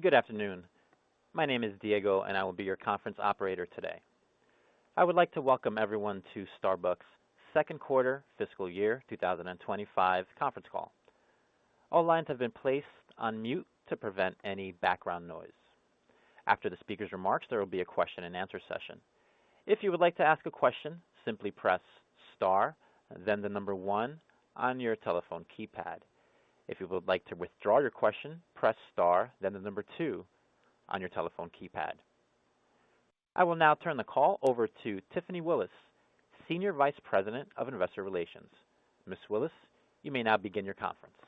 Good afternoon. My name is Diego, and I will be your conference operator today. I would like to welcome everyone to Starbucks' second quarter fiscal year 2025 conference call. All lines have been placed on mute to prevent any background noise. After the speaker's remarks, there will be a question and answer session. If you would like to ask a question, simply press star, then the number one on your telephone keypad. If you would like to withdraw your question, press star, then the number two on your telephone keypad. I will now turn the call over to Tiffany Willis, Senior Vice President of Investor Relations. Ms. Willis, you may now begin your conference.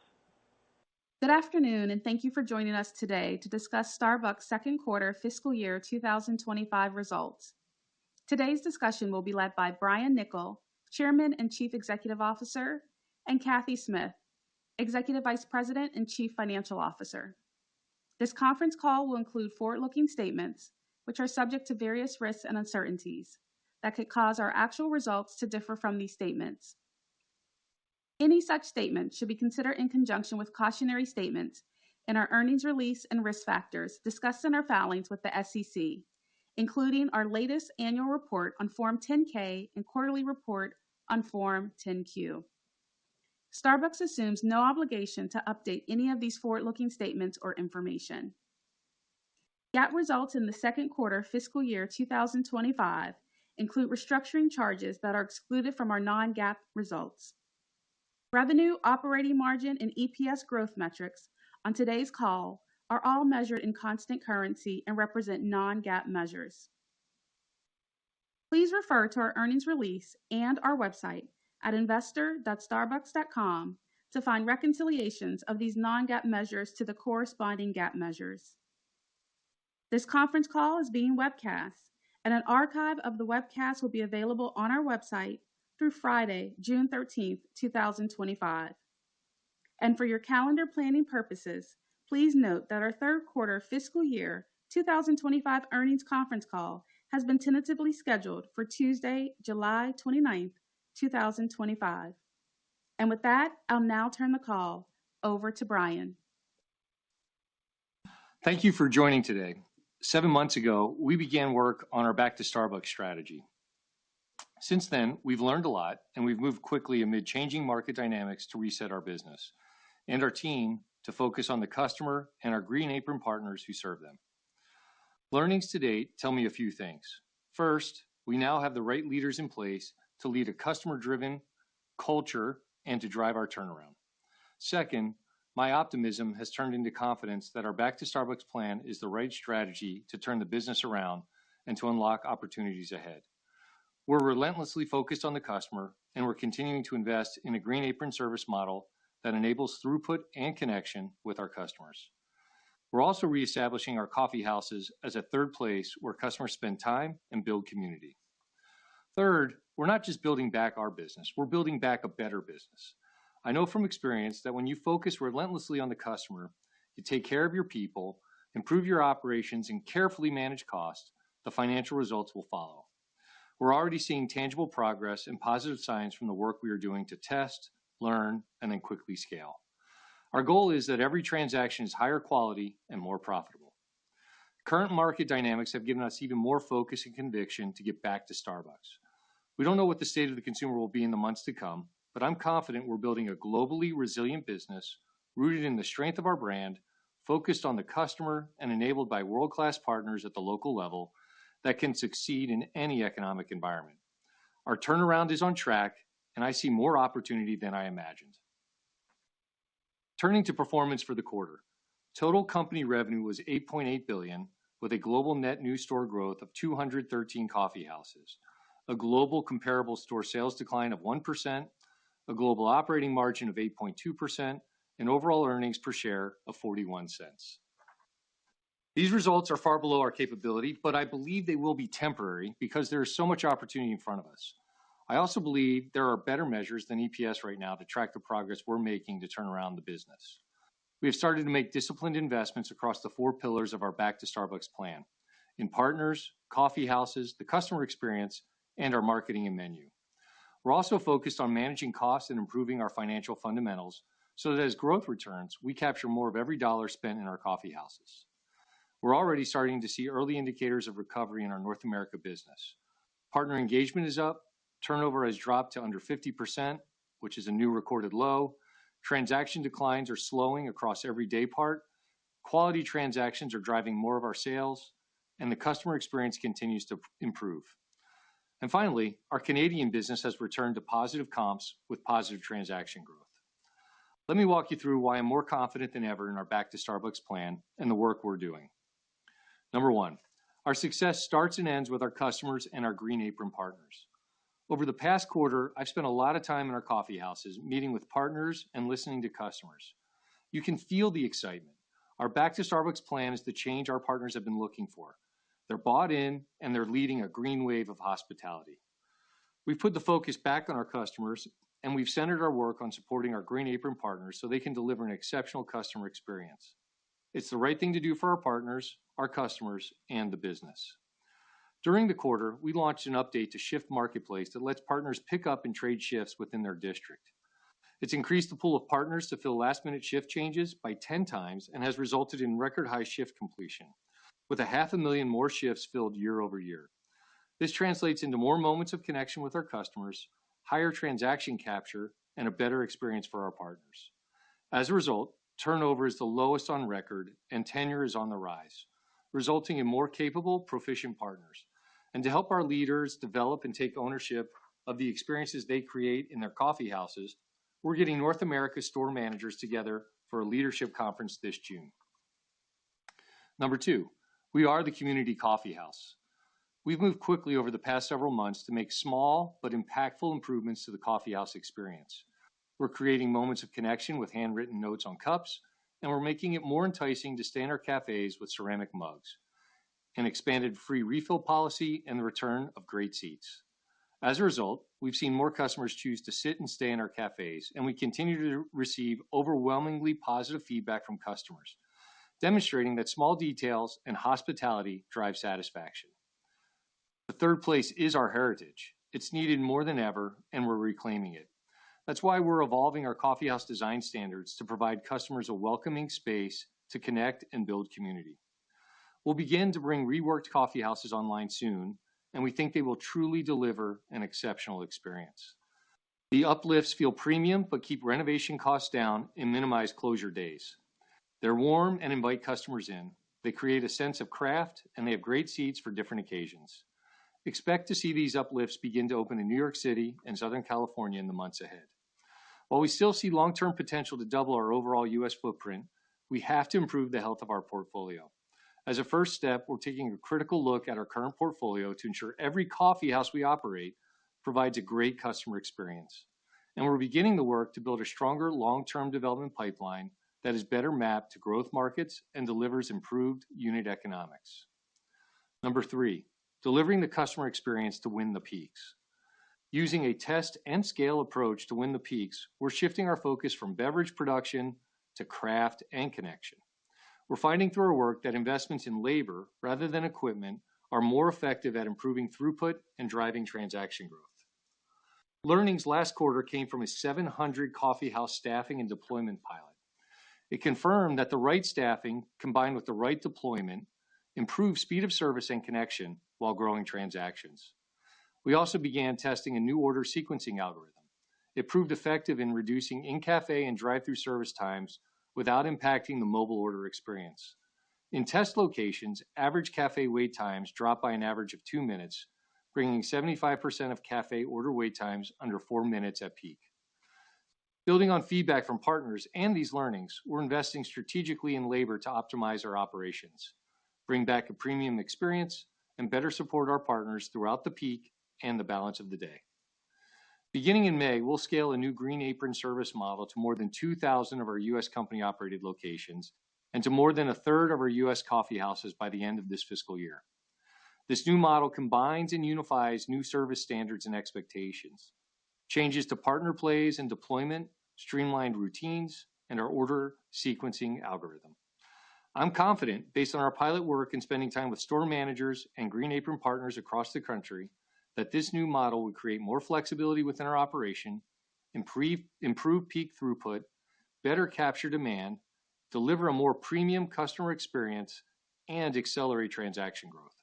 Good afternoon, and thank you for joining us today to discuss Starbucks' second quarter fiscal year 2025 results. Today's discussion will be led by Brian Niccol, Chairman and Chief Executive Officer, and Cathy Smith, Executive Vice President and Chief Financial Officer. This conference call will include forward-looking statements, which are subject to various risks and uncertainties that could cause our actual results to differ from these statements. Any such statements should be considered in conjunction with cautionary statements in our earnings release and risk factors discussed in our filings with the SEC, including our latest annual report on Form 10-K and quarterly report on Form 10-Q. Starbucks assumes no obligation to update any of these forward-looking statements or information. GAAP results in the second quarter fiscal year 2025 include restructuring charges that are excluded from our non-GAAP results. Revenue, operating margin, and EPS growth metrics on today's call are all measured in constant currency and represent non-GAAP measures. Please refer to our earnings release and our website at investor.starbucks.com to find reconciliations of these non-GAAP measures to the corresponding GAAP measures. This conference call is being webcast, and an archive of the webcast will be available on our website through Friday, June 13th, 2025. And for your calendar planning purposes, please note that our third quarter fiscal year 2025 earnings conference call has been tentatively scheduled for Tuesday, July 29th, 2025. And with that, I'll now turn the call over to Brian. Thank you for joining today. 7 months ago, we began work on our Back to Starbucks strategy. Since then, we've learned a lot, and we've moved quickly amid changing market dynamics to reset our business and our team to focus on the customer and our green apron partners who serve them. Learnings to date tell me a few things. First, we now have the right leaders in place to lead a customer-driven culture and to drive our turnaround. Second, my optimism has turned into confidence that our Back to Starbucks plan is the right strategy to turn the business around and to unlock opportunities ahead. We're relentlessly focused on the customer, and we're continuing to invest in a green apron service model that enables throughput and connection with our customers. We're also reestablishing our coffee houses as a third place where customers spend time and build community. Third, we're not just building back our business, we're building back a better business. I know from experience that when you focus relentlessly on the customer, you take care of your people, improve your operations, and carefully manage costs, the financial results will follow. We're already seeing tangible progress and positive signs from the work we are doing to test, learn, and then quickly scale. Our goal is that every transaction is higher quality and more profitable. Current market dynamics have given us even more focus and conviction to get back to Starbucks. We don't know what the state of the consumer will be in the months to come, but I'm confident we're building a globally resilient business rooted in the strength of our brand, focused on the customer, and enabled by world-class partners at the local level that can succeed in any economic environment. Our turnaround is on track, and I see more opportunity than I imagined. Turning to performance for the quarter, total company revenue was $8.8 billion, with a global net new store growth of 213 coffee houses, a global comparable store sales decline of 1%, a global operating margin of 8.2%, and overall earnings per share of 41 cents. These results are far below our capability, but I believe they will be temporary because there is so much opportunity in front of us. I also believe there are better measures than EPS right now to track the progress we're making to turn around the business. We have started to make disciplined investments across the 4 pillars of our Back to Starbucks plan: in partners, coffee houses, the customer experience, and our marketing and menu. We're also focused on managing costs and improving our financial fundamentals so that as growth returns, we capture more of every dollar spent in our coffee houses. We're already starting to see early indicators of recovery in our North America business. Partner engagement is up, turnover has dropped to under 50%, which is a new recorded low. Transaction declines are slowing across every day part. Quality transactions are driving more of our sales, and the customer experience continues to improve. And finally, our Canadian business has returned to positive comps with positive transaction growth. Let me walk you through why I'm more confident than ever in our Back to Starbucks plan and the work we're doing. Number one, our success starts and ends with our customers and our Green Apron partners. Over the past quarter, I've spent a lot of time in our coffee houses, meeting with partners and listening to customers. You can feel the excitement. Our Back to Starbucks plan is the change our partners have been looking for. They're bought in, and they're leading a green wave of hospitality. We've put the focus back on our customers, and we've centered our work on supporting our Green Apron partners so they can deliver an exceptional customer experience. It's the right thing to do for our partners, our customers, and the business. During the quarter, we launched an update to Shift Marketplace that lets partners pick up and trade shifts within their district. It's increased the pool of partners to fill last-minute shift changes by 10 times and has resulted in record-high shift completion, with 500,000 more shifts filled year over year. This translates into more moments of connection with our customers, higher transaction capture, and a better experience for our partners. As a result, turnover is the lowest on record and tenure is on the rise, resulting in more capable, proficient partners. And to help our leaders develop and take ownership of the experiences they create in their coffee houses, we're getting North America store managers together for a leadership conference this June. Number two, we are the community coffee house. We've moved quickly over the past several months to make small but impactful improvements to the coffee house experience. We're creating moments of connection with handwritten notes on cups, and we're making it more enticing to stay in our cafes with ceramic mugs, an expanded free refill policy, and the return of great seats. As a result, we've seen more customers choose to sit and stay in our cafes, and we continue to receive overwhelmingly positive feedback from customers, demonstrating that small details and hospitality drive satisfaction. The third place is our heritage. It's needed more than ever, and we're reclaiming it. That's why we're evolving our coffeehouse design standards to provide customers a welcoming space to connect and build community. We'll begin to bring reworked coffeehouses online soon, and we think they will truly deliver an exceptional experience. The uplifts feel premium, but keep renovation costs down and minimize closure days. They're warm and invite customers in. They create a sense of craft, and they have great seats for different occasions. Expect to see these uplifts begin to open in New York City and Southern California in the months ahead. While we still see long-term potential to double our overall U.S. footprint, we have to improve the health of our portfolio. As a first step, we're taking a critical look at our current portfolio to ensure every coffee house we operate provides a great customer experience. And we're beginning the work to build a stronger long-term development pipeline that is better mapped to growth markets and delivers improved unit economics. Number three, delivering the customer experience to win the peaks. Using a test and scale approach to win the peaks, we're shifting our focus from beverage production to craft and connection. We're finding through our work that investments in labor rather than equipment are more effective at improving throughput and driving transaction growth. Learnings last quarter came from a 700 coffee house staffing and deployment pilot. It confirmed that the right staffing combined with the right deployment improves speed of service and connection while growing transactions. We also began testing a new order sequencing algorithm. It proved effective in reducing in-cafe and drive-through service times without impacting the mobile order experience. In test locations, average cafe wait times dropped by an average of 2 minutes, bringing 75% of cafe order wait times under 4 minutes at peak. Building on feedback from partners and these learnings, we're investing strategically in labor to optimize our operations, bring back a premium experience, and better support our partners throughout the peak and the balance of the day. Beginning in May, we'll scale a new Green Apron service model to more than 2,000 of our U.S. company-operated locations and to more than a third of our U.S. coffee houses by the end of this fiscal year. This new model combines and unifies new service standards and expectations, changes to partner plays and deployment, streamlined routines, and our order sequencing algorithm. I'm confident, based on our pilot work and spending time with store managers and Green Apron partners across the country, that this new model would create more flexibility within our operation, improve peak throughput, better capture demand, deliver a more premium customer experience, and accelerate transaction growth.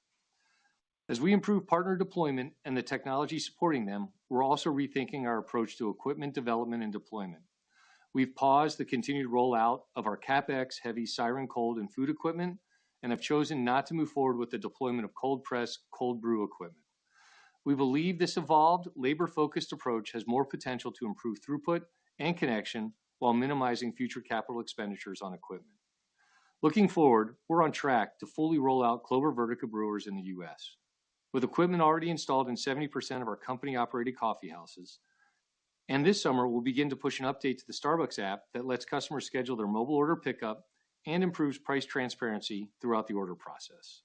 As we improve partner deployment and the technology supporting them, we're also rethinking our approach to equipment development and deployment. We've paused the continued rollout of our CapEx-heavy Siren cold and food equipment and have chosen not to move forward with the deployment of cold press, cold brew equipment. We believe this evolved, labor-focused approach has more potential to improve throughput and connection while minimizing future capital expenditures on equipment. Looking forward, we're on track to fully roll out Clover Vertica brewers in the U.S. With equipment already installed in 70% of our company-operated coffee houses. And this summer, we'll begin to push an update to the Starbucks app that lets customers schedule their mobile order pickup and improves price transparency throughout the order process.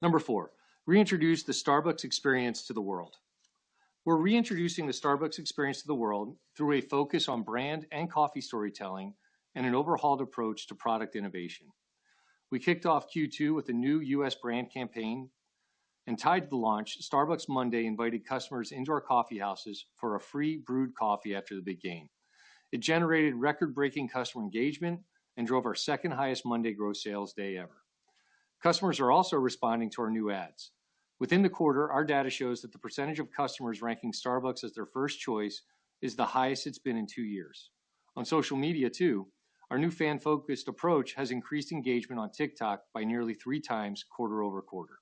Number 4, reintroduce the Starbucks experience to the world. We're reintroducing the Starbucks experience to the world through a focus on brand and coffee storytelling and an overhauled approach to product innovation. We kicked off Q2 with a new U.S. brand campaign, and tied to the launch, Starbucks Monday invited customers into our coffee houses for a free brewed coffee after the big game. It generated record-breaking customer engagement and drove our second highest Monday gross sales day ever. Customers are also responding to our new ads. Within the quarter, our data shows that the percentage of customers ranking Starbucks as their first choice is the highest it's been in 2 years. On social media, too, our new fan-focused approach has increased engagement on TikTok by nearly 3 times quarter over quarter.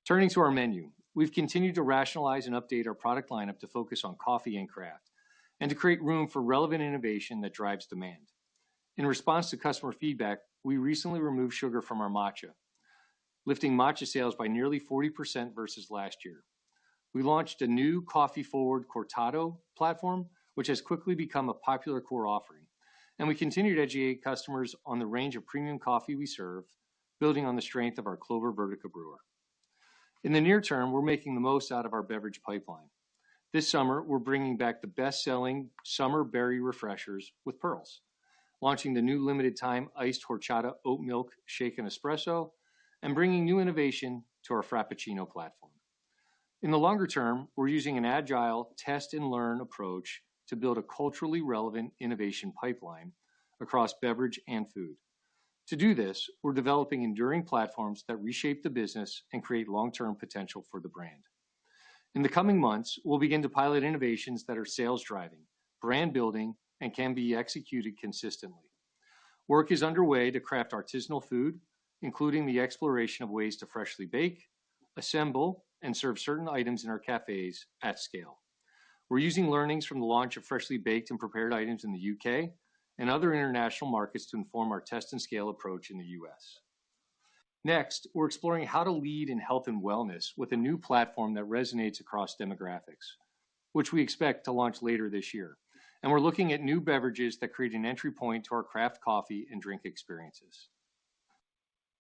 Turning to our menu, we've continued to rationalize and update our product lineup to focus on coffee and craft, and to create room for relevant innovation that drives demand. In response to customer feedback, we recently removed sugar from our matcha, lifting matcha sales by nearly 40% versus last year. We launched a new coffee-forward cortado platform, which has quickly become a popular core offering, and we continue to educate customers on the range of premium coffee we serve, building on the strength of our Clover Vertica brewer. In the near term, we're making the most out of our beverage pipeline. This summer, we're bringing back the best-selling summer berry refreshers with pearls, launching the new limited-time iced horchata oat milk shaken espresso, and bringing new innovation to our Frappuccino platform. In the longer term, we're using an agile test-and-learn approach to build a culturally relevant innovation pipeline across beverage and food. To do this, we're developing enduring platforms that reshape the business and create long-term potential for the brand. In the coming months, we'll begin to pilot innovations that are sales-driving, brand-building, and can be executed consistently. Work is underway to craft artisanal food, including the exploration of ways to freshly bake, assemble, and serve certain items in our cafes at scale. We're using learnings from the launch of freshly baked and prepared items in the UK and other international markets to inform our test and scale approach in the US. Next, we're exploring how to lead in health and wellness with a new platform that resonates across demographics, which we expect to launch later this year. And we're looking at new beverages that create an entry point to our craft coffee and drink experiences.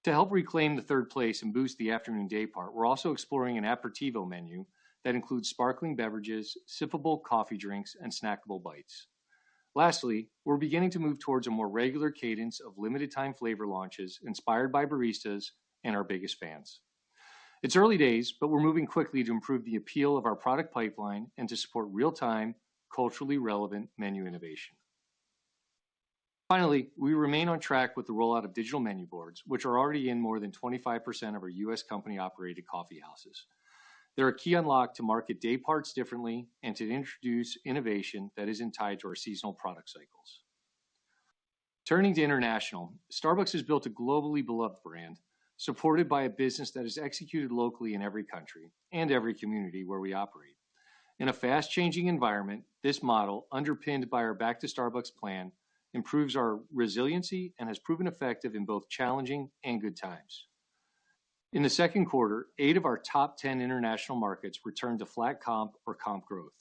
To help reclaim the third place and boost the afternoon day part, we're also exploring an aperitivo menu that includes sparkling beverages, sippable coffee drinks, and snackable bites. Lastly, we're beginning to move towards a more regular cadence of limited-time flavor launches inspired by baristas and our biggest fans. It's early days, but we're moving quickly to improve the appeal of our product pipeline and to support real-time, culturally relevant menu innovation. Finally, we remain on track with the rollout of digital menu boards, which are already in more than 25% of our U.S. company-operated coffee houses. They're a key unlock to market day parts differently and to introduce innovation that isn't tied to our seasonal product cycles. Turning to international, Starbucks has built a globally beloved brand, supported by a business that is executed locally in every country and every community where we operate. In a fast-changing environment, this model, underpinned by our Back to Starbucks plan, improves our resiliency and has proven effective in both challenging and good times. In the second quarter, 8 of our top 10 international markets returned to flat comp or comp growth.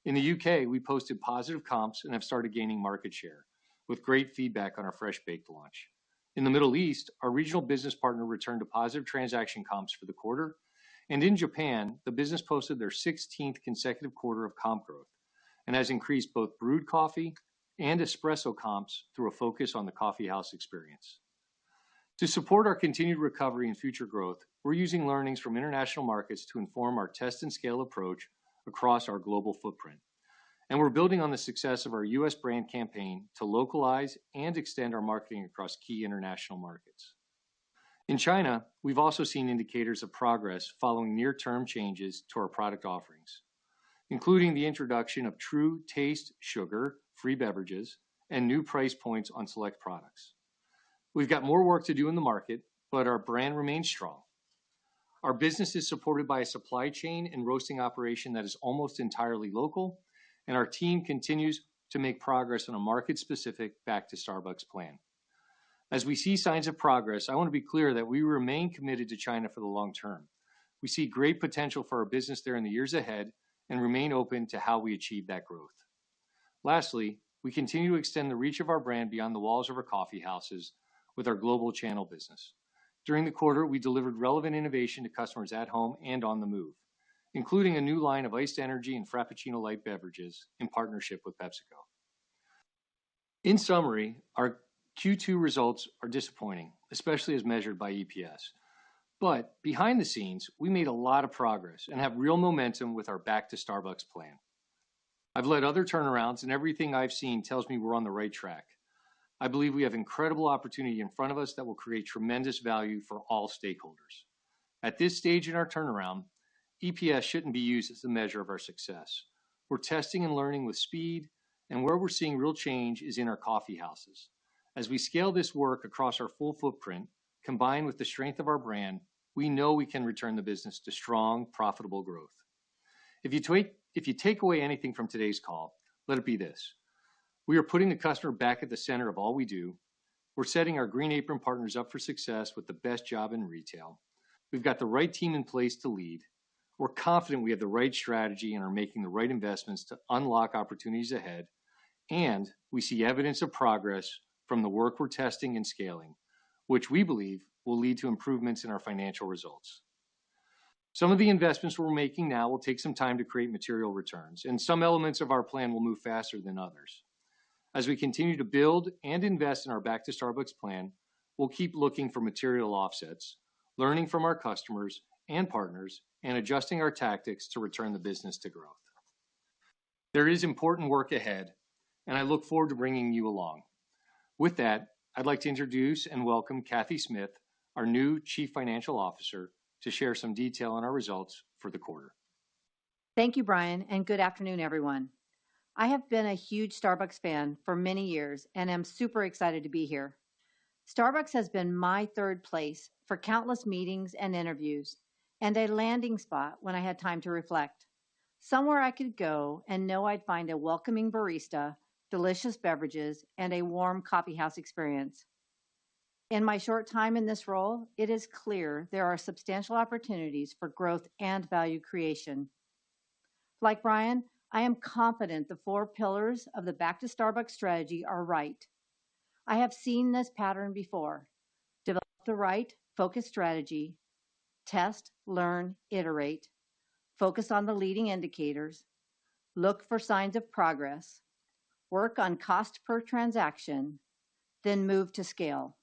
In the UK, we posted positive comps and have started gaining market share, with great feedback on our fresh baked launch. In the Middle East, our regional business partner returned to positive transaction comps for the quarter, and in Japan, the business posted their 16th consecutive quarter of comp growth and has increased both brewed coffee and espresso comps through a focus on the coffee house experience. To support our continued recovery and future growth, we're using learnings from international markets to inform our test and scale approach across our global footprint. And we're building on the success of our U.S. brand campaign to localize and extend our marketing across key international markets. In China, we've also seen indicators of progress following near-term changes to our product offerings, including the introduction of true taste sugar-free beverages and new price points on select products. We've got more work to do in the market, but our brand remains strong. Our business is supported by a supply chain and roasting operation that is almost entirely local, and our team continues to make progress on a market-specific Back to Starbucks plan. As we see signs of progress, I want to be clear that we remain committed to China for the long term. We see great potential for our business there in the years ahead and remain open to how we achieve that growth. Lastly, we continue to extend the reach of our brand beyond the walls of our coffee houses with our global channel business. During the quarter, we delivered relevant innovation to customers at home and on the move, including a new line of iced energy and Frappuccino light beverages in partnership with PepsiCo. In summary, our Q2 results are disappointing, especially as measured by EPS. But behind the scenes, we made a lot of progress and have real momentum with our Back to Starbucks plan. I've led other turnarounds, and everything I've seen tells me we're on the right track. I believe we have incredible opportunity in front of us that will create tremendous value for all stakeholders. At this stage in our turnaround, EPS shouldn't be used as the measure of our success. We're testing and learning with speed, and where we're seeing real change is in our coffee houses. As we scale this work across our full footprint, combined with the strength of our brand, we know we can return the business to strong, profitable growth. If you take away anything from today's call, let it be this. We are putting the customer back at the center of all we do. We're setting our Green Apron partners up for success with the best job in retail. We've got the right team in place to lead. We're confident we have the right strategy and are making the right investments to unlock opportunities ahead. And we see evidence of progress from the work we're testing and scaling, which we believe will lead to improvements in our financial results. Some of the investments we're making now will take some time to create material returns, and some elements of our plan will move faster than others. As we continue to build and invest in our Back to Starbucks plan, we'll keep looking for material offsets, learning from our customers and partners, and adjusting our tactics to return the business to growth. There is important work ahead, and I look forward to bringing you along. With that, I'd like to introduce and welcome Cathy Smith, our new Chief Financial Officer, to share some detail on our results for the quarter. Thank you, Brian, and good afternoon, everyone. I have been a huge Starbucks fan for many years and am super excited to be here. Starbucks has been my third place for countless meetings and interviews, and a landing spot when I had time to reflect. Somewhere I could go and know I'd find a welcoming barista, delicious beverages, and a warm coffeehouse experience. In my short time in this role, it is clear there are substantial opportunities for growth and value creation. Like Brian, I am confident the 4 pillars of the Back to Starbucks strategy are right. I have seen this pattern before. Develop the right focused strategy, test, learn, iterate, focus on the leading indicators, look for signs of progress, work on cost per transaction, then move to scale.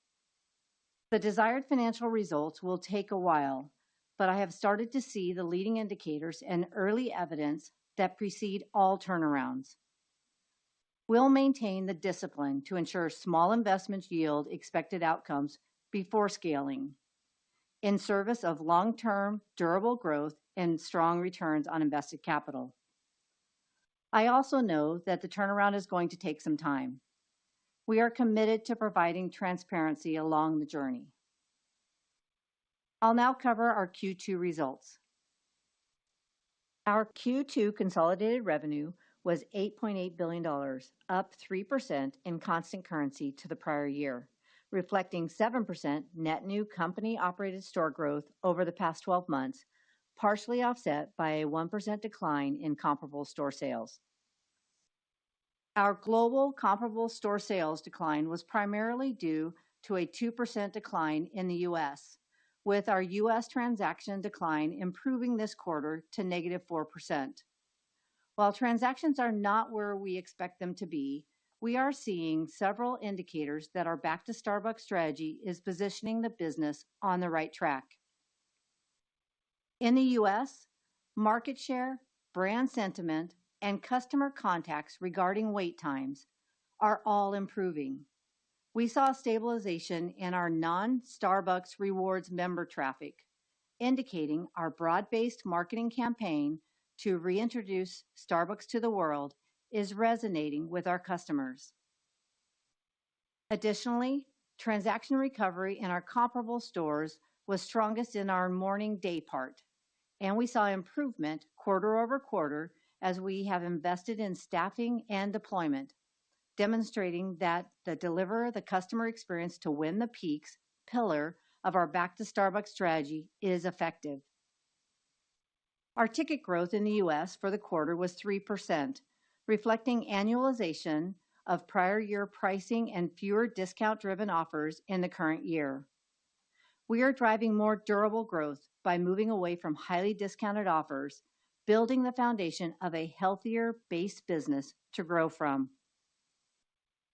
The desired financial results will take a while, but I have started to see the leading indicators and early evidence that precede all turnarounds. We'll maintain the discipline to ensure small investments yield expected outcomes before scaling, in service of long-term, durable growth and strong returns on invested capital. I also know that the turnaround is going to take some time. We are committed to providing transparency along the journey. I'll now cover our Q2 results. Our Q2 consolidated revenue was $8.8 billion, up 3% in constant currency to the prior year, reflecting 7% net new company-operated store growth over the past 12 months, partially offset by a 1% decline in comparable store sales. Our global comparable store sales decline was primarily due to a 2% decline in the U.S., with our U.S. transaction decline improving this quarter to negative 4%. While transactions are not where we expect them to be, we are seeing several indicators that our Back to Starbucks strategy is positioning the business on the right track. In the U.S., market share, brand sentiment, and customer contacts regarding wait times are all improving. We saw stabilization in our non-Starbucks Rewards member traffic, indicating our broad-based marketing campaign to reintroduce Starbucks to the world is resonating with our customers. Additionally, transaction recovery in our comparable stores was strongest in our morning day part, and we saw improvement quarter over quarter as we have invested in staffing and deployment, demonstrating that the deliver the customer experience to win the peaks pillar of our Back to Starbucks strategy is effective. Our ticket growth in the U.S. for the quarter was 3%, reflecting annualization of prior year pricing and fewer discount-driven offers in the current year. We are driving more durable growth by moving away from highly discounted offers, building the foundation of a healthier base business to grow from.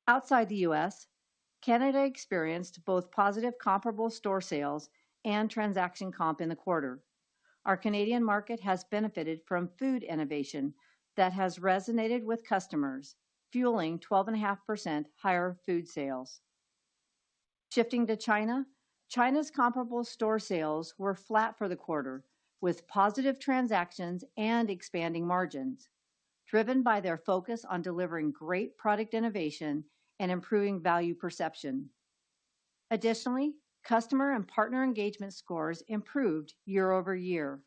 Outside the U.S., Canada experienced both positive comparable store sales and transaction comp in the quarter. Our Canadian market has benefited from food innovation that has resonated with customers, fueling 12.5% higher food sales. Shifting to China, China's comparable store sales were flat for the quarter, with positive transactions and expanding margins, driven by their focus on delivering great product innovation and improving value perception. Additionally, customer and partner engagement scores improved year over year.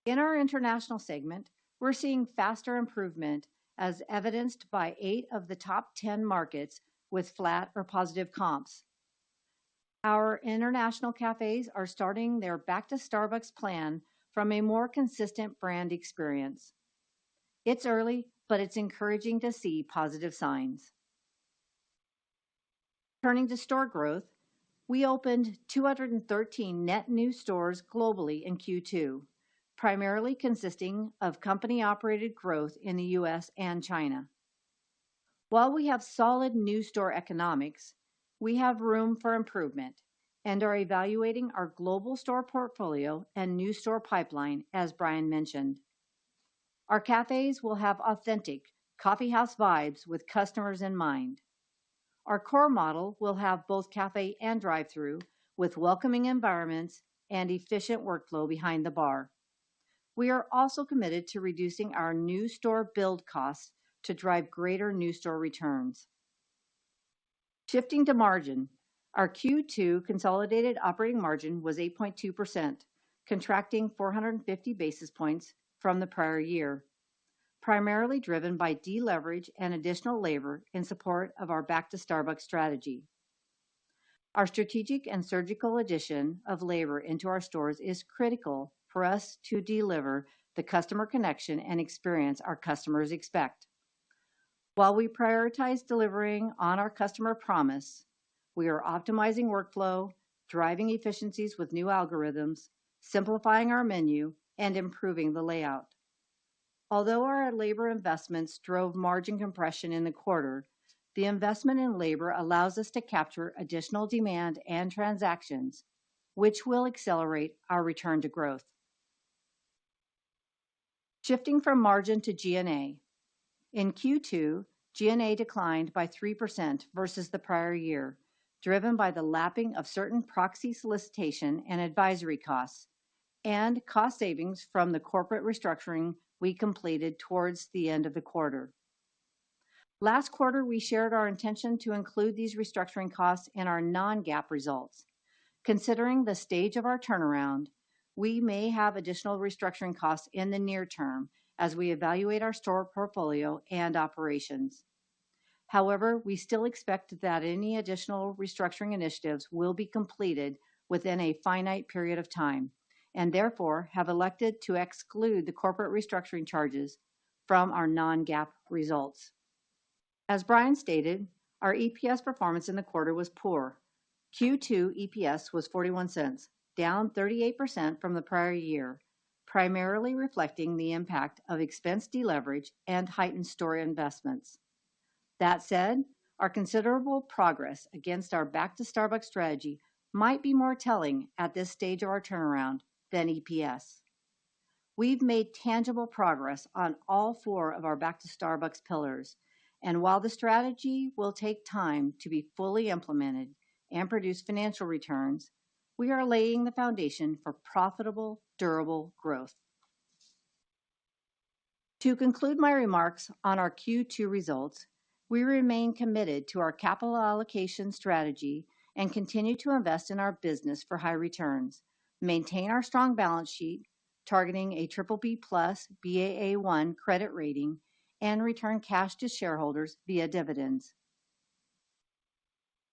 In our international segment, we're seeing faster improvement as evidenced by 8 of the top 10 markets with flat or positive comps. Our international cafes are starting their Back to Starbucks plan from a more consistent brand experience. It's early, but it's encouraging to see positive signs. Turning to store growth, we opened 213 net new stores globally in Q2, primarily consisting of company-operated growth in the U.S. and China. While we have solid new store economics, we have room for improvement and are evaluating our global store portfolio and new store pipeline, as Brian mentioned. Our cafes will have authentic coffeehouse vibes with customers in mind. Our core model will have both cafe and drive-through with welcoming environments and efficient workflow behind the bar. We are also committed to reducing our new store build costs to drive greater new store returns. Shifting to margin, our Q2 consolidated operating margin was 8.2%, contracting 450 basis points from the prior year, primarily driven by deleverage and additional labor in support of our Back to Starbucks strategy. Our strategic and surgical addition of labor into our stores is critical for us to deliver the customer connection and experience our customers expect. While we prioritize delivering on our customer promise, we are optimizing workflow, driving efficiencies with new algorithms, simplifying our menu, and improving the layout. Although our labor investments drove margin compression in the quarter, the investment in labor allows us to capture additional demand and transactions, which will accelerate our return to growth. Shifting from margin to G&A. In Q2, G&A declined by 3% versus the prior year, driven by the lapping of certain proxy solicitation and advisory costs, and cost savings from the corporate restructuring we completed towards the end of the quarter. Last quarter, we shared our intention to include these restructuring costs in our non-GAAP results. Considering the stage of our turnaround, we may have additional restructuring costs in the near term as we evaluate our store portfolio and operations. However, we still expect that any additional restructuring initiatives will be completed within a finite period of time, and therefore have elected to exclude the corporate restructuring charges from our non-GAAP results. As Brian stated, our EPS performance in the quarter was poor. Q2 EPS was 41 cents, down 38% from the prior year, primarily reflecting the impact of expense deleverage and heightened store investments. That said, our considerable progress against our Back to Starbucks strategy might be more telling at this stage of our turnaround than EPS. We've made tangible progress on all 4 of our Back to Starbucks pillars, and while the strategy will take time to be fully implemented and produce financial returns, we are laying the foundation for profitable, durable growth. To conclude my remarks on our Q2 results, we remain committed to our capital allocation strategy and continue to invest in our business for high returns, maintain our strong balance sheet, targeting a BBB+ Baa1 credit rating, and return cash to shareholders via dividends.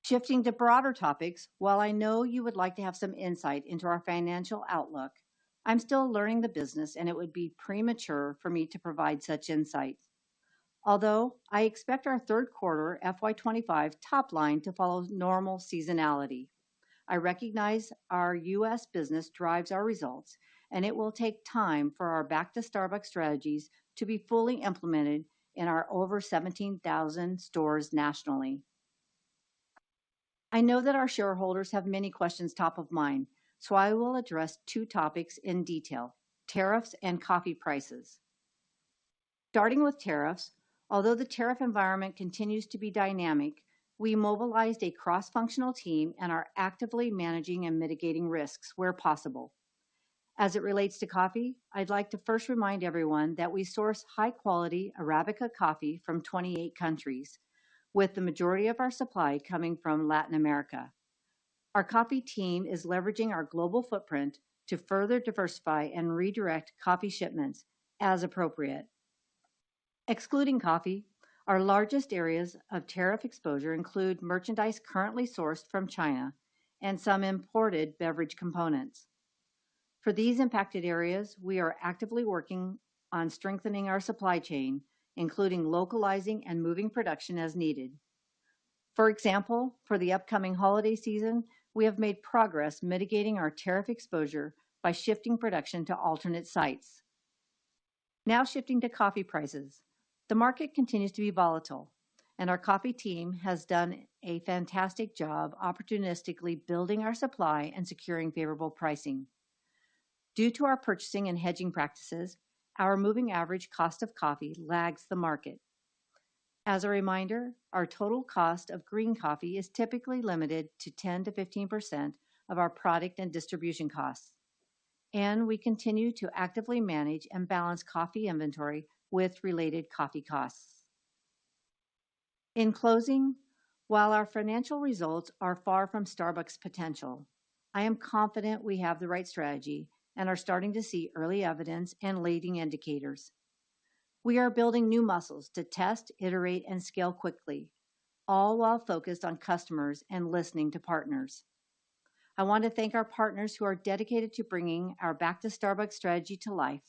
Shifting to broader topics, while I know you would like to have some insight into our financial outlook, I'm still learning the business and it would be premature for me to provide such insight. Although I expect our third quarter FY25 top line to follow normal seasonality, I recognize our U.S. business drives our results, and it will take time for our Back to Starbucks strategies to be fully implemented in our over 17,000 stores nationally. I know that our shareholders have many questions top of mind, so I will address 2 topics in detail: tariffs and coffee prices. Starting with tariffs, although the tariff environment continues to be dynamic, we mobilized a cross-functional team and are actively managing and mitigating risks where possible. As it relates to coffee, I'd like to first remind everyone that we source high-quality Arabica coffee from 28 countries, with the majority of our supply coming from Latin America. Our coffee team is leveraging our global footprint to further diversify and redirect coffee shipments as appropriate. Excluding coffee, our largest areas of tariff exposure include merchandise currently sourced from China and some imported beverage components. For these impacted areas, we are actively working on strengthening our supply chain, including localizing and moving production as needed. For example, for the upcoming holiday season, we have made progress mitigating our tariff exposure by shifting production to alternate sites. Now shifting to coffee prices. The market continues to be volatile, and our coffee team has done a fantastic job opportunistically building our supply and securing favorable pricing. Due to our purchasing and hedging practices, our moving average cost of coffee lags the market. As a reminder, our total cost of green coffee is typically limited to 10 to 15% of our product and distribution costs, and we continue to actively manage and balance coffee inventory with related coffee costs. In closing, while our financial results are far from Starbucks' potential, I am confident we have the right strategy and are starting to see early evidence and leading indicators. We are building new muscles to test, iterate, and scale quickly, all while focused on customers and listening to partners. I want to thank our partners who are dedicated to bringing our Back to Starbucks strategy to life.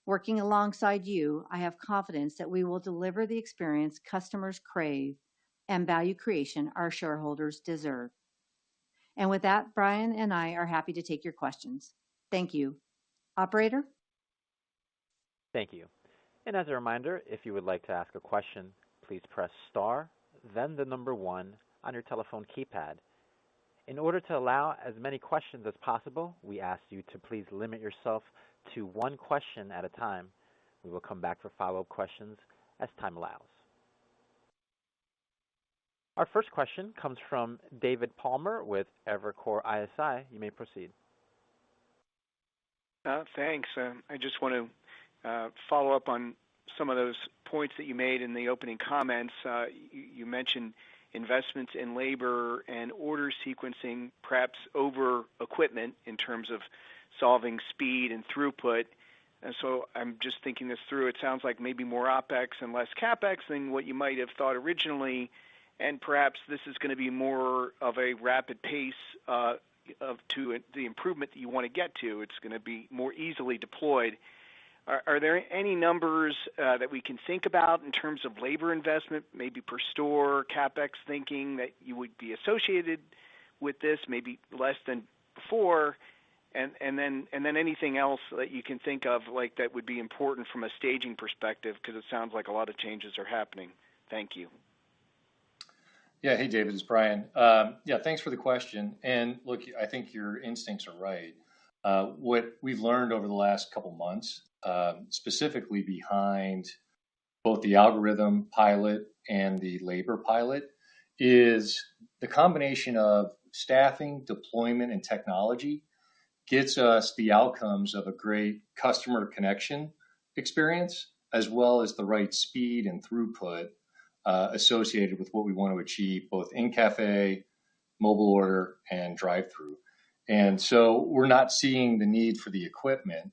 Working alongside you, I have confidence that we will deliver the experience customers crave and value creation our shareholders deserve. And with that, Brian and I are happy to take your questions. Thank you. Operator? Thank you. And as a reminder, if you would like to ask a question, please press star, then the number 1 on your telephone keypad. In order to allow as many questions as possible, we ask you to please limit yourself to 1 question at a time. We will come back for follow-up questions as time allows. Our first question comes from David Palmer with Evercore ISI. You may proceed. Thanks. I just want to follow up on some of those points that you made in the opening comments. You mentioned investments in labor and order sequencing, perhaps over equipment in terms of solving speed and throughput. And so I'm just thinking this through. It sounds like maybe more OpEx and less CapEx than what you might have thought originally, and perhaps this is going to be more of a rapid pace to the improvement that you want to get to. It's going to be more easily deployed. Are there any numbers that we can think about in terms of labor investment, maybe per store, CapEx thinking that you would be associated with this, maybe less than before, and then anything else that you can think of like that would be important from a staging perspective, because it sounds like a lot of changes are happening. Thank you. Yeah, hey David, it's Brian. Yeah, thanks for the question. And look, I think your instincts are right. What we've learned over the last couple months, specifically behind both the algorithm pilot and the labor pilot, is the combination of staffing, deployment, and technology gets us the outcomes of a great customer connection experience, as well as the right speed and throughput associated with what we want to achieve, both in cafe, mobile order, and drive-through. And so we're not seeing the need for the equipment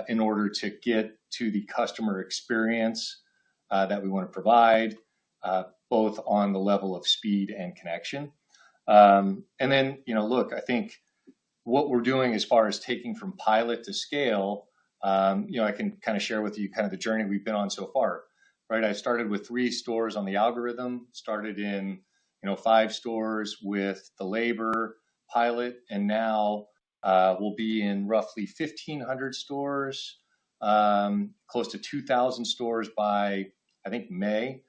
in order to get to the customer experience that we want to provide, both on the level of speed and connection. And then, look, I think what we're doing as far as taking from pilot to scale, I can kind of share with you kind of the journey we've been on so far, right? I started with 3 stores on the algorithm, started in, 5 stores with the labor pilot, and now we'll be in roughly 1,500 stores, close to 2,000 stores by, I think, May.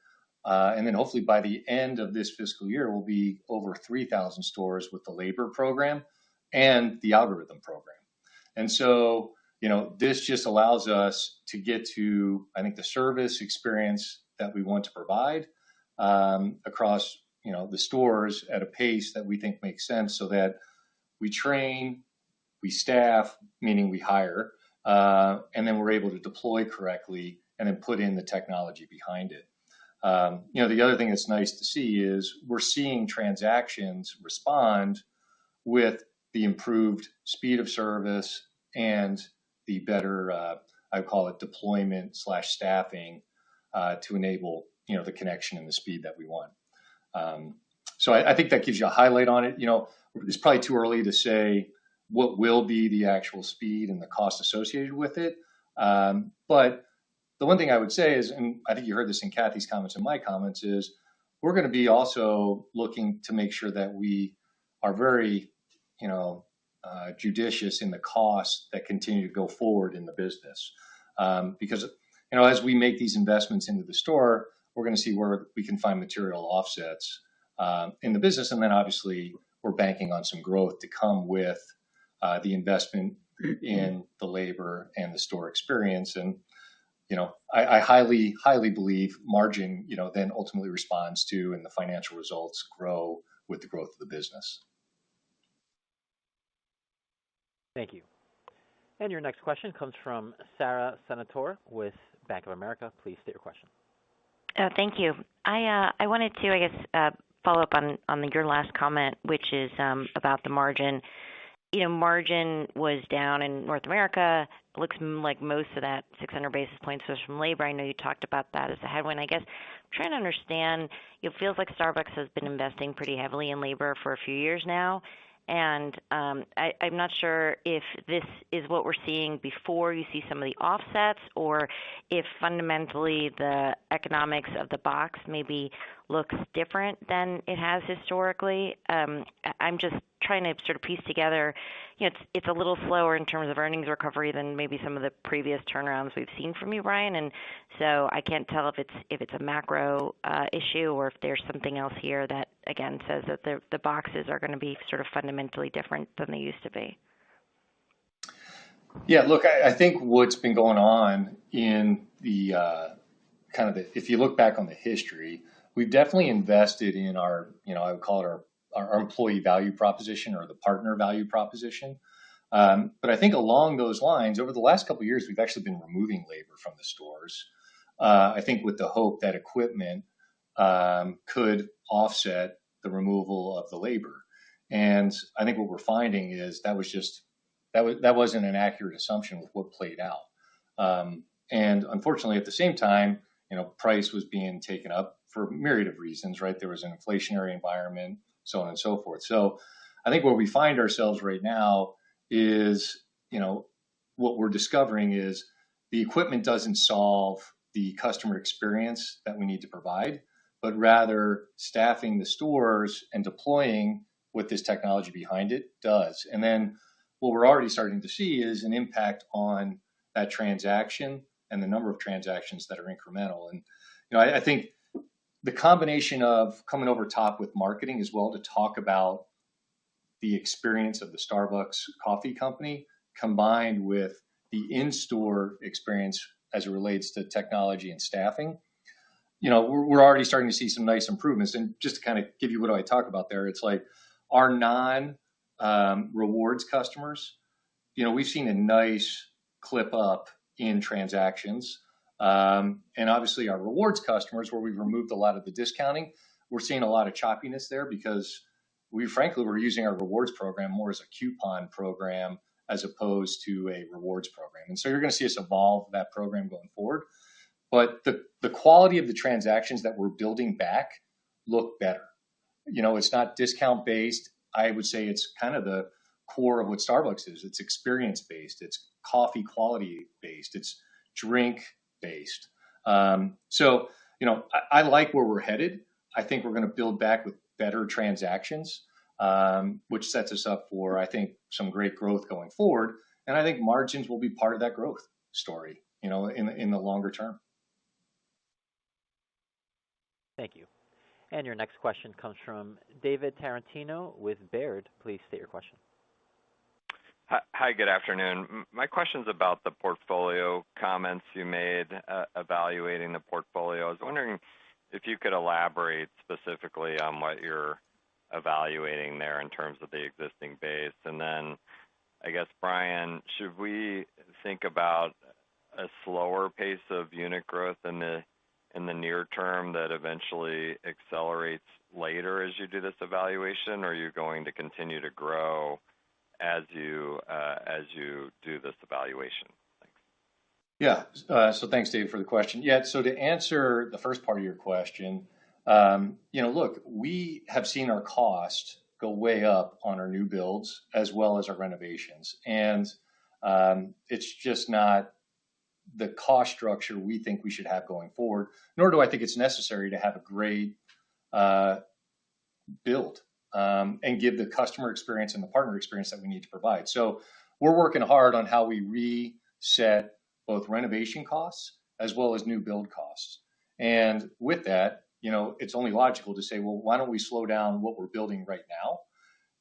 And then hopefully by the end of this fiscal year, we'll be over 3,000 stores with the labor program and the algorithm program. And so, this just allows us to get to, I think, the service experience that we want to provide across, the stores at a pace that we think makes sense, so that we train, we staff, meaning we hire, and then we're able to deploy correctly and then put in the technology behind it. The other thing that's nice to see is we're seeing transactions respond with the improved speed of service and the better, I call it deployment / staffing to enable, the connection and the speed that we want. So I think that gives you a highlight on it. It's probably too early to say what will be the actual speed and the cost associated with it. But the one thing I would say is, and I think you heard this in Kathy's comments and my comments, is we're going to be also looking to make sure that we are very, judicious in the costs that continue to go forward in the business. Because, as we make these investments into the store, we're going to see where we can find material offsets in the business. And then obviously we're banking on some growth to come with the investment in the labor and the store experience. And, I highly, highly believe margin, then ultimately responds to, and the financial results grow with the growth of the business. Thank you. And your next question comes from Sara Senatore with Bank of America. Please state your question. Thank you. I wanted to, follow up on your last comment, which is about the margin. Margin was down in North America. It looks like most of that 600 basis points was from labor. I know you talked about that as a headwind. I guess I'm trying to understand, it feels like Starbucks has been investing pretty heavily in labor for a few years now. And I'm not sure if this is what we're seeing before you see some of the offsets, or if fundamentally the economics of the box maybe looks different than it has historically. I'm just trying to sort of piece together, it's a little slower in terms of earnings recovery than maybe some of the previous turnarounds we've seen from you, Brian. And so I can't tell if it's a macro issue, or if there's something else here that, again, says that the boxes are going to be sort of fundamentally different than they used to be. Yeah, look, I think what's been going on in the if you look back on the history, we've definitely invested in our, I would call it our employee value proposition, or the partner value proposition. But I think along those lines, over the last couple of years, we've actually been removing labor from the stores. I think with the hope that equipment could offset the removal of the labor. And I think what we're finding is that wasn't an accurate assumption with what played out. And unfortunately, at the same time, price was being taken up for a myriad of reasons, right? There was an inflationary environment, so on and so forth. So I think where we find ourselves right now is, what we're discovering is the equipment doesn't solve the customer experience that we need to provide, but rather staffing the stores and deploying with this technology behind it does. And then what we're already starting to see is an impact on that transaction and the number of transactions that are incremental. And, I think the combination of coming over top with marketing as well to talk about the experience of the Starbucks coffee company combined with the in-store experience as it relates to technology and staffing. We're already starting to see some nice improvements. And just to kind of give you what I talk about there, it's like our non-rewards customers, we've seen a nice clip up in transactions. And obviously our rewards customers, where we've removed a lot of the discounting, we're seeing a lot of choppiness there because we're using our rewards program more as a coupon program as opposed to a rewards program. And so you're going to see us evolve that program going forward. But the quality of the transactions that we're building back look better. It's not discount based. I would say it's kind of the core of what Starbucks is. It's experience based. It's coffee quality based. It's drink based. So I like where we're headed. I think we're going to build back with better transactions, which sets us up for, I think, some great growth going forward. And I think margins will be part of that growth story, in the longer term. Thank you. And your next question comes from David Tarantino with Baird. Please state your question. Hi, good afternoon. My question's about the portfolio comments you made evaluating the portfolio. I was wondering if you could elaborate specifically on what you're evaluating there in terms of the existing base. And then, I guess, Brian, should we think about a slower pace of unit growth in the near term that eventually accelerates later as you do this evaluation, or are you going to continue to grow as you do this evaluation? Thanks. Yeah. So thanks, Dave, for the question. Yeah. So to answer the first part of your question, look, we have seen our cost go way up on our new builds as well as our renovations, and it's just not the cost structure we think we should have going forward, nor do I think it's necessary to have a great build and give the customer experience and the partner experience that we need to provide. So we're working hard on how we reset both renovation costs as well as new build costs. And with that, it's only logical to say, well, why don't we slow down what we're building right now?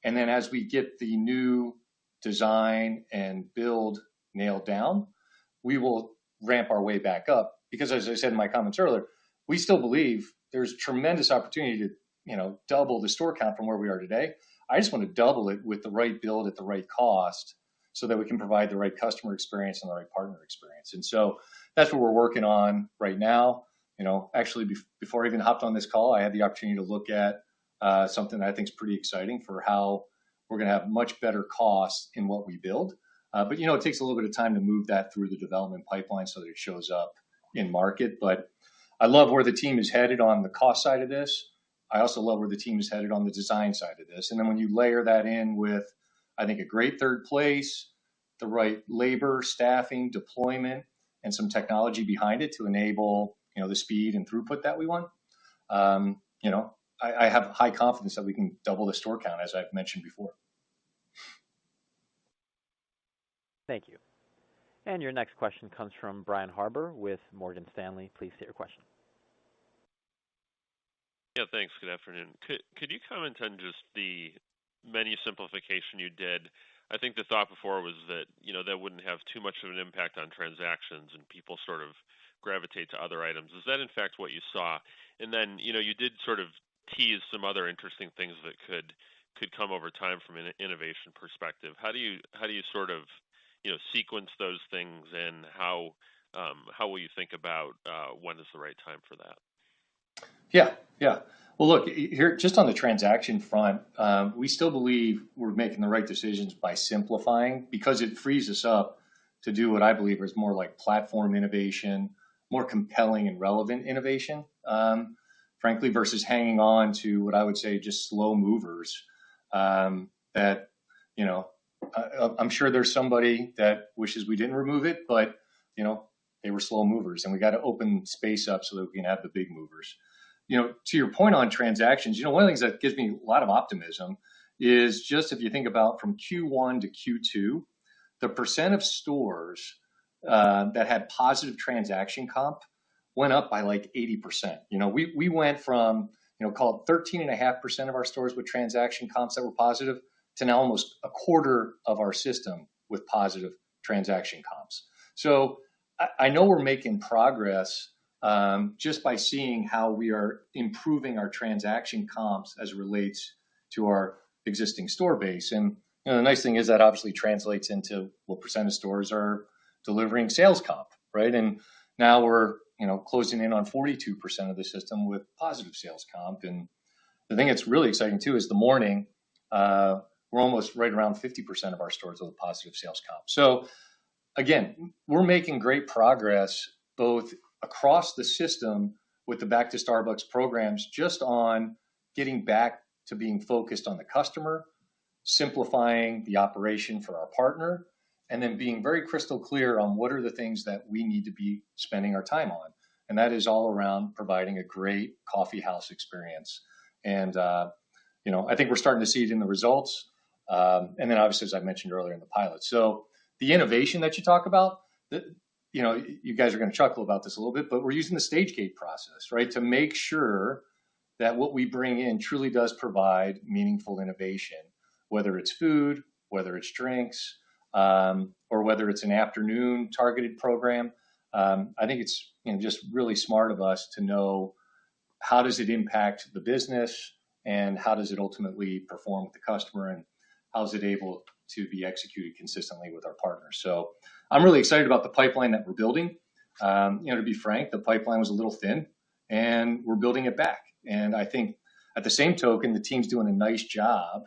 And then as we get the new design and build nailed down, we will ramp our way back up, because as I said in my comments earlier, we still believe there's tremendous opportunity to, double the store count from where we are today. I just want to double it with the right build at the right cost so that we can provide the right customer experience and the right partner experience. And so that's what we're working on right now. Actually, before I even hopped on this call, I had the opportunity to look at something that I think is pretty exciting for how we're going to have much better costs in what we build. But it takes a little bit of time to move that through the development pipeline so that it shows up in market. But I love where the team is headed on the cost side of this. I also love where the team is headed on the design side of this. And then when you layer that in with, I think, a great third place, the right labor, staffing, deployment, and some technology behind it to enable, the speed and throughput that we want, I have high confidence that we can double the store count, as I've mentioned before. Thank you. And your next question comes from Brian Harbour with Morgan Stanley. Please state your question. Yeah, thanks. Good afternoon. Could you comment on just the menu simplification you did? I think the thought before was that, that wouldn't have too much of an impact on transactions and people sort of gravitate to other items. Is that in fact what you saw? And then, you did sort of tease some other interesting things that could come over time from an innovation perspective. How do you sort of, sequence those things, and how will you think about when is the right time for that? Yeah. Well, look, here, just on the transaction front, we still believe we're making the right decisions by simplifying, because it frees us up to do what I believe is more like platform innovation, more compelling and relevant innovation, frankly, versus hanging on to what I would say just slow movers that, I'm sure there's somebody that wishes we didn't remove it, but, they were slow movers, and we got to open space up so that we can have the big movers. To your point on transactions, one of the things that gives me a lot of optimism is just if you think about from Q1 to Q2, the percent of stores that had positive transaction comp went up by like 80%. We went from, call it 13.5% of our stores with transaction comps that were positive to now almost a quarter of our system with positive transaction comps. So I know we're making progress just by seeing how we are improving our transaction comps as it relates to our existing store base. And the nice thing is that obviously translates into what percent of stores are delivering sales comp, right? And now we're closing in on 42% of the system with positive sales comp. And the thing that's really exciting too is the morning, we're almost right around 50% of our stores with a positive sales comp. So again, we're making great progress both across the system with the Back to Starbucks programs, just on getting back to being focused on the customer, simplifying the operation for our partner, and then being very crystal clear on what are the things that we need to be spending our time on. And that is all around providing a great coffee house experience. And, I think we're starting to see it in the results. And then obviously, as I mentioned earlier, in the pilot. So the innovation that you talk about, you guys are going to chuckle about this a little bit, but we're using the stage gate process, right, to make sure that what we bring in truly does provide meaningful innovation, whether it's food, whether it's drinks, or whether it's an afternoon targeted program. I think it's just really smart of us to know how does it impact the business and how does it ultimately perform with the customer and how is it able to be executed consistently with our partners. So I'm really excited about the pipeline that we're building. To be frank, the pipeline was a little thin and we're building it back. And I think at the same token, the team's doing a nice job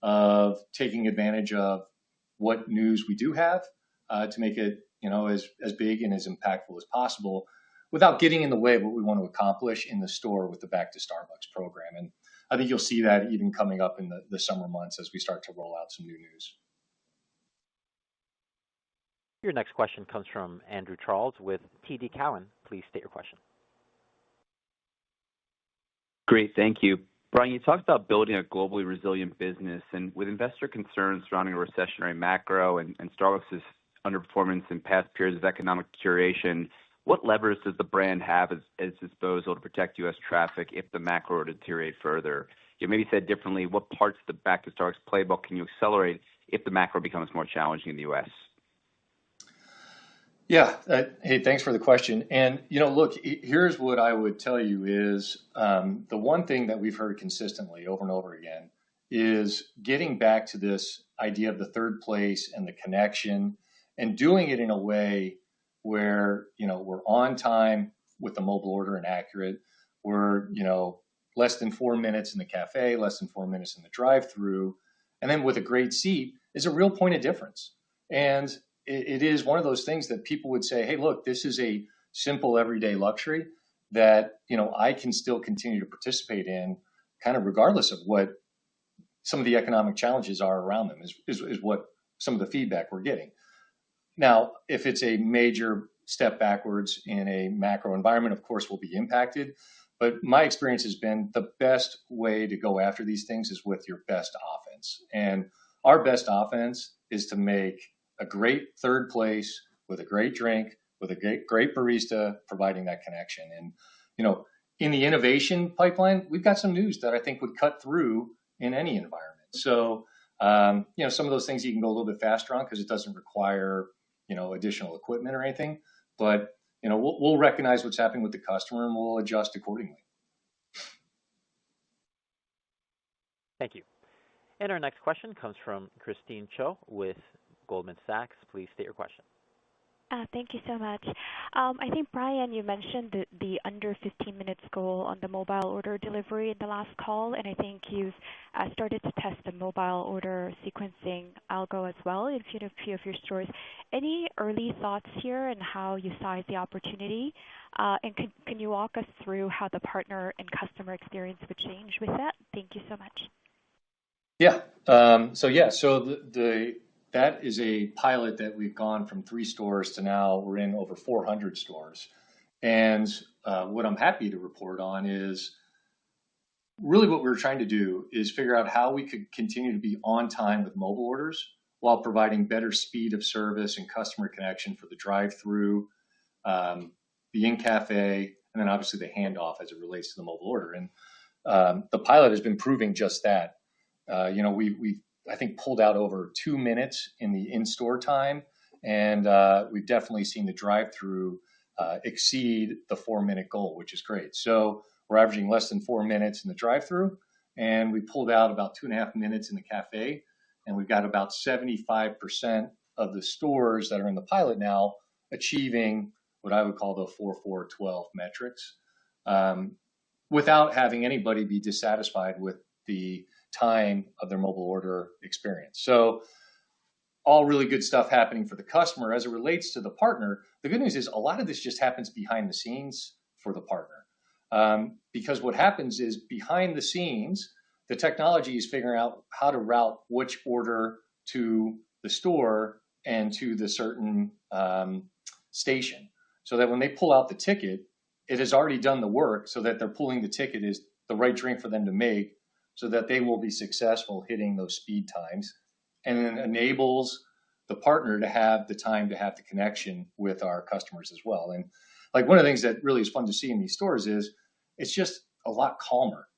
of taking advantage of what news we do have to make it, as big and as impactful as possible without getting in the way of what we want to accomplish in the store with the Back to Starbucks program. And I think you'll see that even coming up in the summer months as we start to roll out some new news. Your next question comes from Andrew Charles with TD Cowen. Please state your question. Great, thank you. Brian, you talked about building a globally resilient business, and with investor concerns surrounding a recessionary macro and Starbucks' underperformance in past periods of economic curation, what levers does the brand have at its disposal to protect U.S. traffic if the macro were to deteriorate further? Maybe said differently, what parts of the Back to Starbucks playbook can you accelerate if the macro becomes more challenging in the U.S.? Yeah. Hey, thanks for the question. And, look, here's what I would tell you is the one thing that we've heard consistently over and over again is getting back to this idea of the third place and the connection and doing it in a way where, we're on time with the mobile order and accurate. We're, less than 4 minutes in the cafe, less than 4 minutes in the drive-through. And then with a great seat is a real point of difference. And it is one of those things that people would say, hey, look, this is a simple everyday luxury that, I can still continue to participate in kind of regardless of what some of the economic challenges are around them is what some of the feedback we're getting. Now, if it's a major step backwards in a macro environment, of course, we'll be impacted. But my experience has been the best way to go after these things is with your best offense. And our best offense is to make a great third place with a great drink, with a great barista providing that connection. And, in the innovation pipeline, we've got some news that I think would cut through in any environment. So, some of those things you can go a little bit faster on because it doesn't require, additional equipment or anything. But, we'll recognize what's happening with the customer and we'll adjust accordingly. Thank you. And our next question comes from Christine Cho with Goldman Sachs. Please state your question. Thank you so much. I think, Brian, you mentioned the under 15 minutes goal on the mobile order delivery in the last call, and I think you've started to test the mobile order sequencing algo as well in a few of your stores. Any early thoughts here and how you size the opportunity? And can you walk us through how the partner and customer experience would change with that? Thank you so much. Yeah. So that is a pilot that we've gone from 3 stores to now we're in over 400 stores. And what I'm happy to report on is really what we're trying to do is figure out how we could continue to be on time with mobile orders while providing better speed of service and customer connection for the drive-through, the in-cafe, and then obviously the handoff as it relates to the mobile order. And the pilot has been proving just that. We've I think, pulled out over 2 minutes in the in-store time. And we've definitely seen the drive-through exceed the 4-minute goal, which is great. So we're averaging less than 4 minutes in the drive-through, and we pulled out about 2.5 minutes in the cafe. And we've got about 75% of the stores that are in the pilot now achieving what I would call the 4-4-12 metrics, without having anybody be dissatisfied with the time of their mobile order experience. So all really good stuff happening for the customer. As it relates to the partner, the good news is a lot of this just happens behind the scenes for the partner. Because what happens is behind the scenes, the technology is figuring out how to route which order to the store and to the certain station, so that when they pull out the ticket, it has already done the work so that they're pulling the ticket is the right drink for them to make, so that they will be successful hitting those speed times, and then enables the partner to have the time to have the connection with our customers as well. And like one of the things that really is fun to see in these stores is it's just a lot calmer.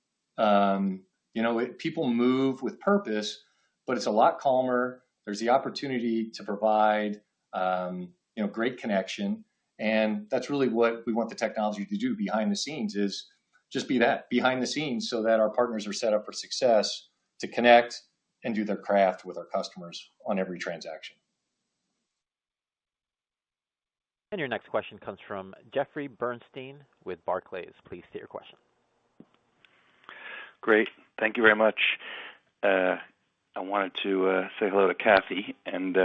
People move with purpose, but it's a lot calmer. There's the opportunity to provide, great connection. And that's really what we want the technology to do behind the scenes, is just be that behind the scenes, so that our partners are set up for success to connect and do their craft with our customers on every transaction. And your next question comes from Jeffrey Bernstein with Barclays. Please state your question. Great. Thank you very much. I wanted to say hello to Kathy and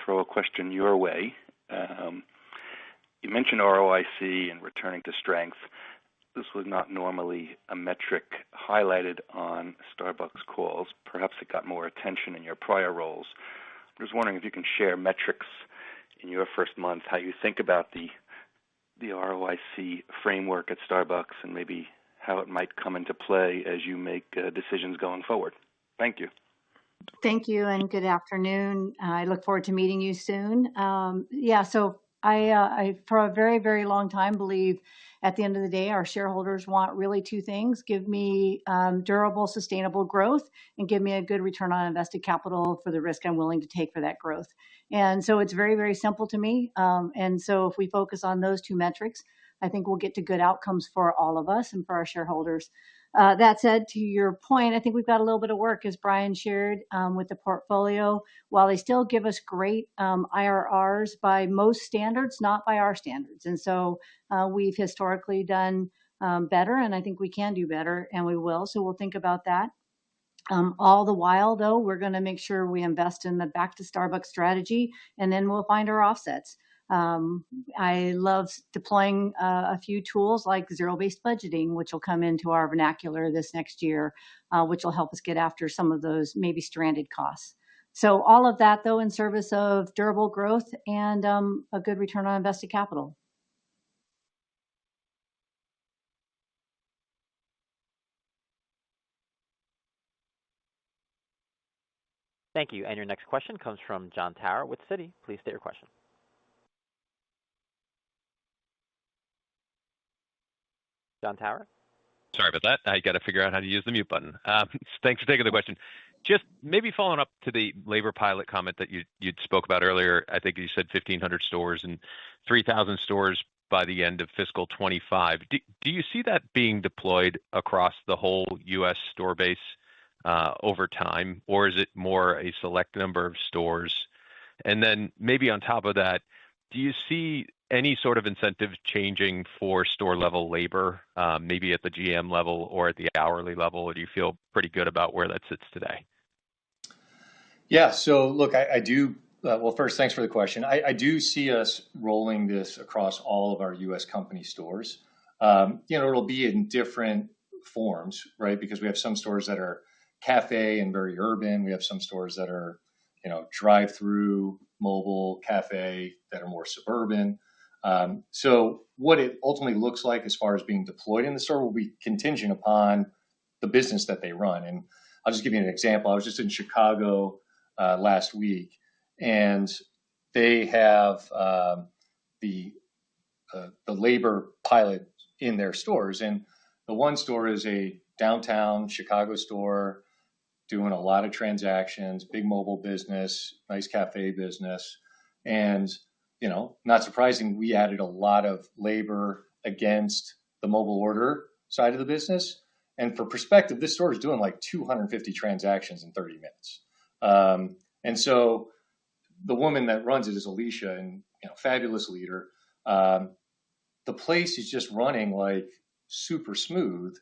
throw a question your way. You mentioned ROIC and returning to strength. This was not normally a metric highlighted on Starbucks calls. Perhaps it got more attention in your prior roles. I'm just wondering if you can share metrics in your first month, how you think about the ROIC framework at Starbucks, and maybe how it might come into play as you make decisions going forward. Thank you. Thank you, and good afternoon. I look forward to meeting you soon. So I for a very, very long time, believe at the end of the day, our shareholders want really two things: give me durable, sustainable growth, and give me a good return on invested capital for the risk I'm willing to take for that growth. And so it's very, very simple to me. And so if we focus on those two metrics, I think we'll get to good outcomes for all of us and for our shareholders. That said, to your point, I think we've got a little bit of work, as Brian shared, with the portfolio. While they still give us great IRRs by most standards, not by our standards. And so we've historically done better, and I think we can do better, and we will. So we'll think about that. All the while, though, we're going to make sure we invest in the Back to Starbucks strategy, and then we'll find our offsets. I love deploying a few tools like zero-based budgeting, which will come into our vernacular this next year, which will help us get after some of those maybe stranded costs. So all of that, though, in service of durable growth and a good return on invested capital. Thank you. And your next question comes from Jon Tower with Citi. Please state your question. Jon Tower? Sorry about that. I got to figure out how to use the mute button. Thanks for taking the question. Just maybe following up to the labor pilot comment that you spoke about earlier. I think you said 1,500 stores and 3,000 stores by the end of fiscal 25. Do you see that being deployed across the whole U.S. store base over time, or is it more a select number of stores? And then maybe on top of that, do you see any sort of incentive changing for store level labor, maybe at the GM level or at the hourly level? Or do you feel pretty good about where that sits today? Yeah, so look, I do. Well, first, thanks for the question. I do see us rolling this across all of our U.S. company stores. It'll be in different forms, right? Because we have some stores that are cafe and very urban. We have some stores that are, drive-through, mobile, cafe that are more suburban. So what it ultimately looks like as far as being deployed in the store will be contingent upon the business that they run. And I'll just give you an example. I was just in Chicago last week, and they have the labor pilot in their stores. And the one store is a downtown Chicago store doing a lot of transactions, big mobile business, nice cafe business. And, not surprising, we added a lot of labor against the mobile order side of the business. And for perspective, this store is doing like 250 transactions in 30 minutes. And so the woman that runs it is Alicia, and fabulous leader. The place is just running like super smooth,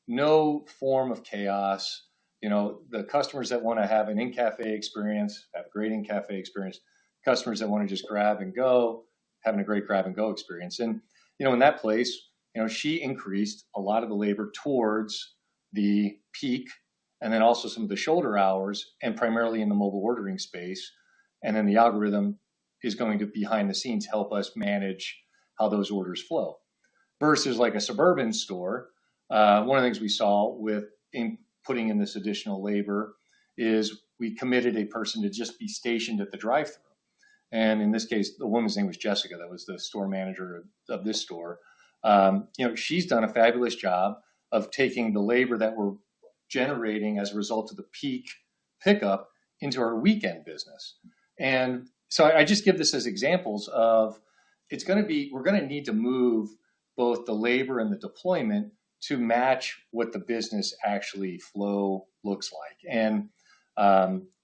no form of chaos. The customers that want to have an in-cafe experience, have a great in-cafe experience. Customers that want to just grab and go, having a great grab and go experience. And, in that place, she increased a lot of the labor towards the peak and then also some of the shoulder hours, and primarily in the mobile ordering space. And then the algorithm is going to behind the scenes help us manage how those orders flow. Versus like a suburban store, one of the things we saw with putting in this additional labor is we committed a person to just be stationed at the drive-thru. And in this case, the woman's name was Jessica. That was the store manager of this store. She's done a fabulous job of taking the labor that we're generating as a result of the peak pickup into our weekend business. And so I just give this as examples of we're going to need to move both the labor and the deployment to match what the business actually flow looks like. And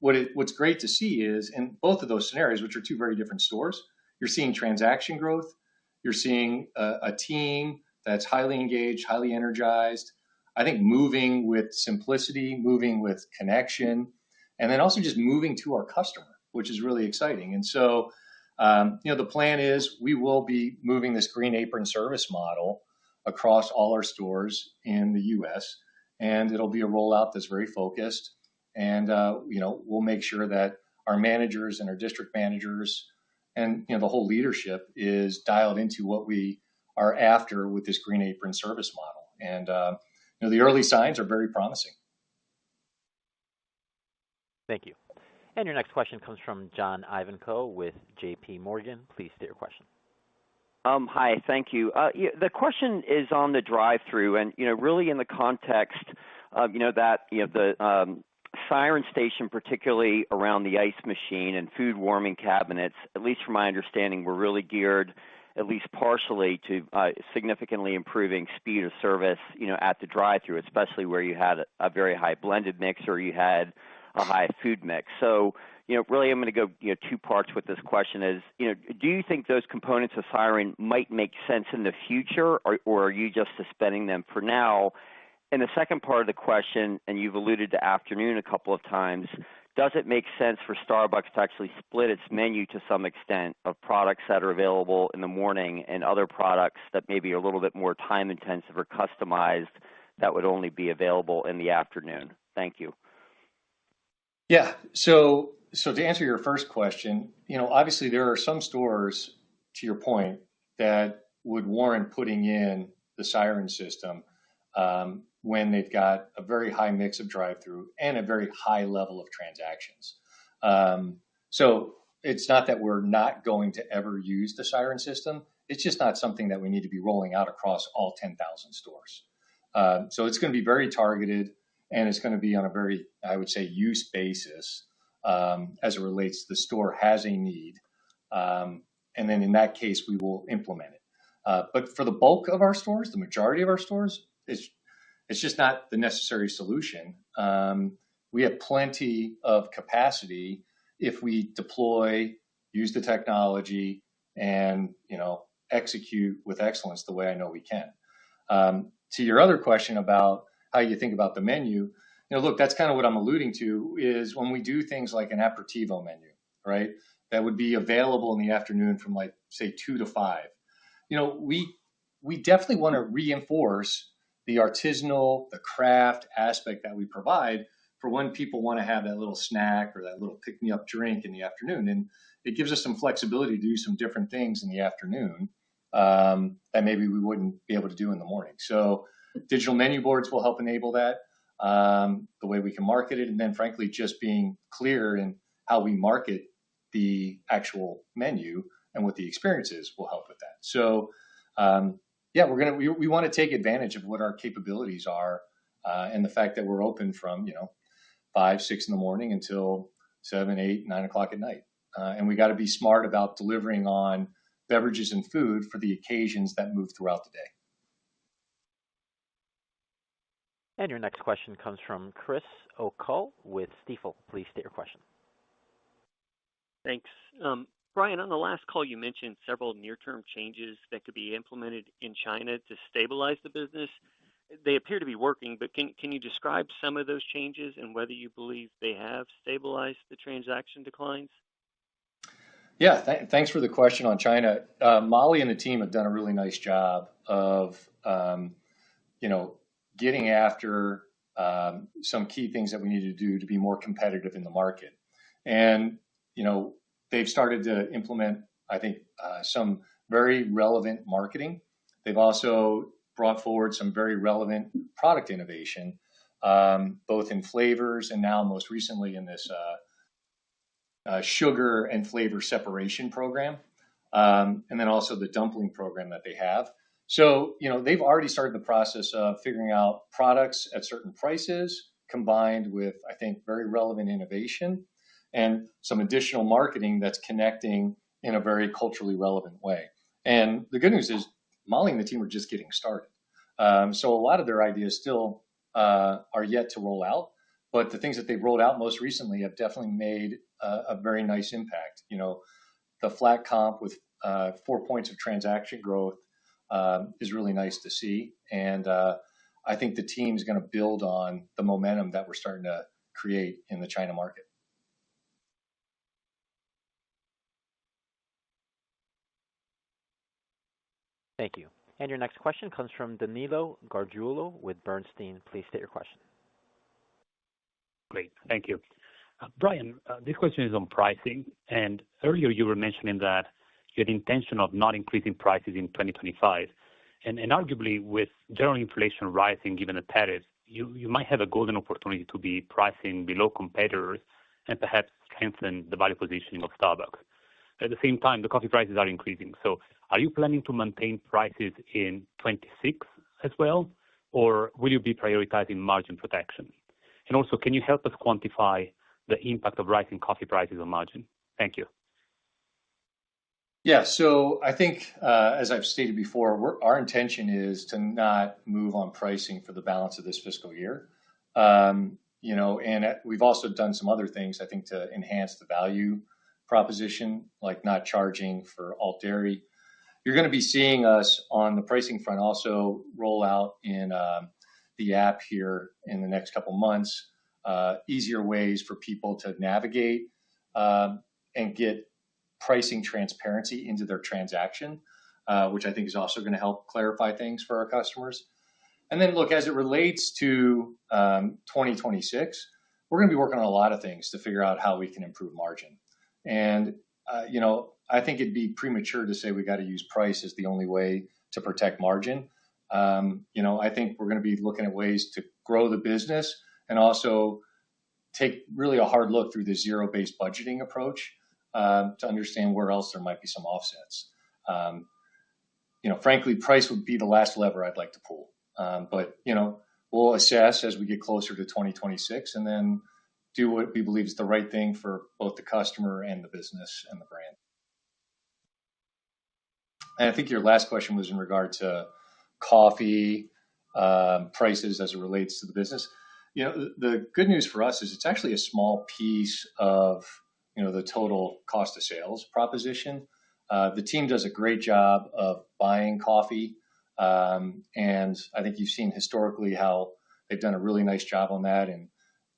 what's great to see is in both of those scenarios, which are two very different stores, you're seeing transaction growth. You're seeing a team that's highly engaged, highly energized. I think moving with simplicity, moving with connection, and then also just moving to our customer, which is really exciting. And so, the plan is we will be moving this green apron service model across all our stores in the U.S., and it'll be a rollout that's very focused. And, we'll make sure that our managers and our district managers and, the whole leadership is dialed into what we are after with this green apron service model. And, the early signs are very promising. Thank you. And your next question comes from John Ivankoe with J.P. Morgan. Please state your question. Hi, thank you. The question is on the drive-through, and really in the context of the siren station, particularly around the ice machine and food warming cabinets. At least from my understanding, were really geared, at least partially, to significantly improving speed of service, at the drive-through, especially where you had a very high blended mix or you had a high food mix. So, really I'm going to go, two parts with this question is, do you think those components of siren might make sense in the future, or are you just suspending them for now? And the second part of the question, and you've alluded to afternoon a couple of times, does it make sense for Starbucks to actually split its menu to some extent of products that are available in the morning and other products that maybe are a little bit more time intensive or customized that would only be available in the afternoon? Thank you. Yeah. So to answer your first question, obviously there are some stores, to your point, that would warrant putting in the siren system when they've got a very high mix of drive-through and a very high level of transactions. So it's not that we're not going to ever use the siren system. It's just not something that we need to be rolling out across all 10,000 stores. So it's going to be very targeted, and it's going to be on a very, I would say, use basis as it relates to the store has a need. And then in that case, we will implement it. But for the bulk of our stores, the majority of our stores, it's just not the necessary solution. We have plenty of capacity if we deploy, use the technology, and execute with excellence the way I know we can. To your other question about how you think about the menu, look, that's kind of what I'm alluding to is when we do things like an aperitivo menu, right? That would be available in the afternoon from like say 2 to 5. We definitely want to reinforce the artisanal, the craft aspect that we provide for when people want to have that little snack or that little pick-me-up drink in the afternoon. And it gives us some flexibility to do some different things in the afternoon that maybe we wouldn't be able to do in the morning. So digital menu boards will help enable that, the way we can market it. And then frankly, just being clear in how we market the actual menu and what the experience is will help with that. So, we want to take advantage of what our capabilities are, and the fact that we're open from 5, 6 in the morning until 7, 8, 9 o'clock at night. And we got to be smart about delivering on beverages and food for the occasions that move throughout the day. And your next question comes from Chris O'Cull with Stifel. Please state your question. Thanks. Brian, on the last call, you mentioned several near-term changes that could be implemented in China to stabilize the business. They appear to be working, but can you describe some of those changes and whether you believe they have stabilized the transaction declines? Yeah, thanks for the question on China. Molly and the team have done a really nice job of, getting after some key things that we need to do to be more competitive in the market. And, they've started to implement, I think, some very relevant marketing. They've also brought forward some very relevant product innovation, both in flavors and now most recently in this sugar and flavor separation program, and then also the dumpling program that they have. So, they've already started the process of figuring out products at certain prices combined with, I think, very relevant innovation and some additional marketing that's connecting in a very culturally relevant way. And the good news is Molly and the team are just getting started. So a lot of their ideas still are yet to roll out, but the things that they've rolled out most recently have definitely made a very nice impact. The flat comp with 4 points of transaction growth is really nice to see. And I think the team's going to build on the momentum that we're starting to create in the China market. Thank you. And your next question comes from Danilo Gargiulo with Bernstein. Please state your question. Great. Thank you. Brian, this question is on pricing. And earlier you were mentioning that you had intention of not increasing prices in 2025. And arguably with general inflation rising given the tariffs, you might have a golden opportunity to be pricing below competitors and perhaps strengthen the value positioning of Starbucks. At the same time, the coffee prices are increasing. So are you planning to maintain prices in 26 as well, or will you be prioritizing margin protection? And also, can you help us quantify the impact of rising coffee prices on margin? Thank you. Yeah, so I think, as I've stated before, our intention is to not move on pricing for the balance of this fiscal year. And we've also done some other things, I think, to enhance the value proposition, like not charging for alt dairy. You're going to be seeing us on the pricing front also roll out in the app here in the next couple months, easier ways for people to navigate and get pricing transparency into their transaction, which I think is also going to help clarify things for our customers. And then look, as it relates to 2026, we're going to be working on a lot of things to figure out how we can improve margin. And, I think it'd be premature to say we got to use price as the only way to protect margin. I think we're going to be looking at ways to grow the business and also take really a hard look through the zero-based budgeting approach to understand where else there might be some offsets. Frankly, price would be the last lever I'd like to pull. But we'll assess as we get closer to 2026 and then do what we believe is the right thing for both the customer and the business and the brand. And I think your last question was in regard to coffee prices as it relates to the business. The good news for us is it's actually a small piece of the total cost of sales proposition. The team does a great job of buying coffee, and I think you've seen historically how they've done a really nice job on that, and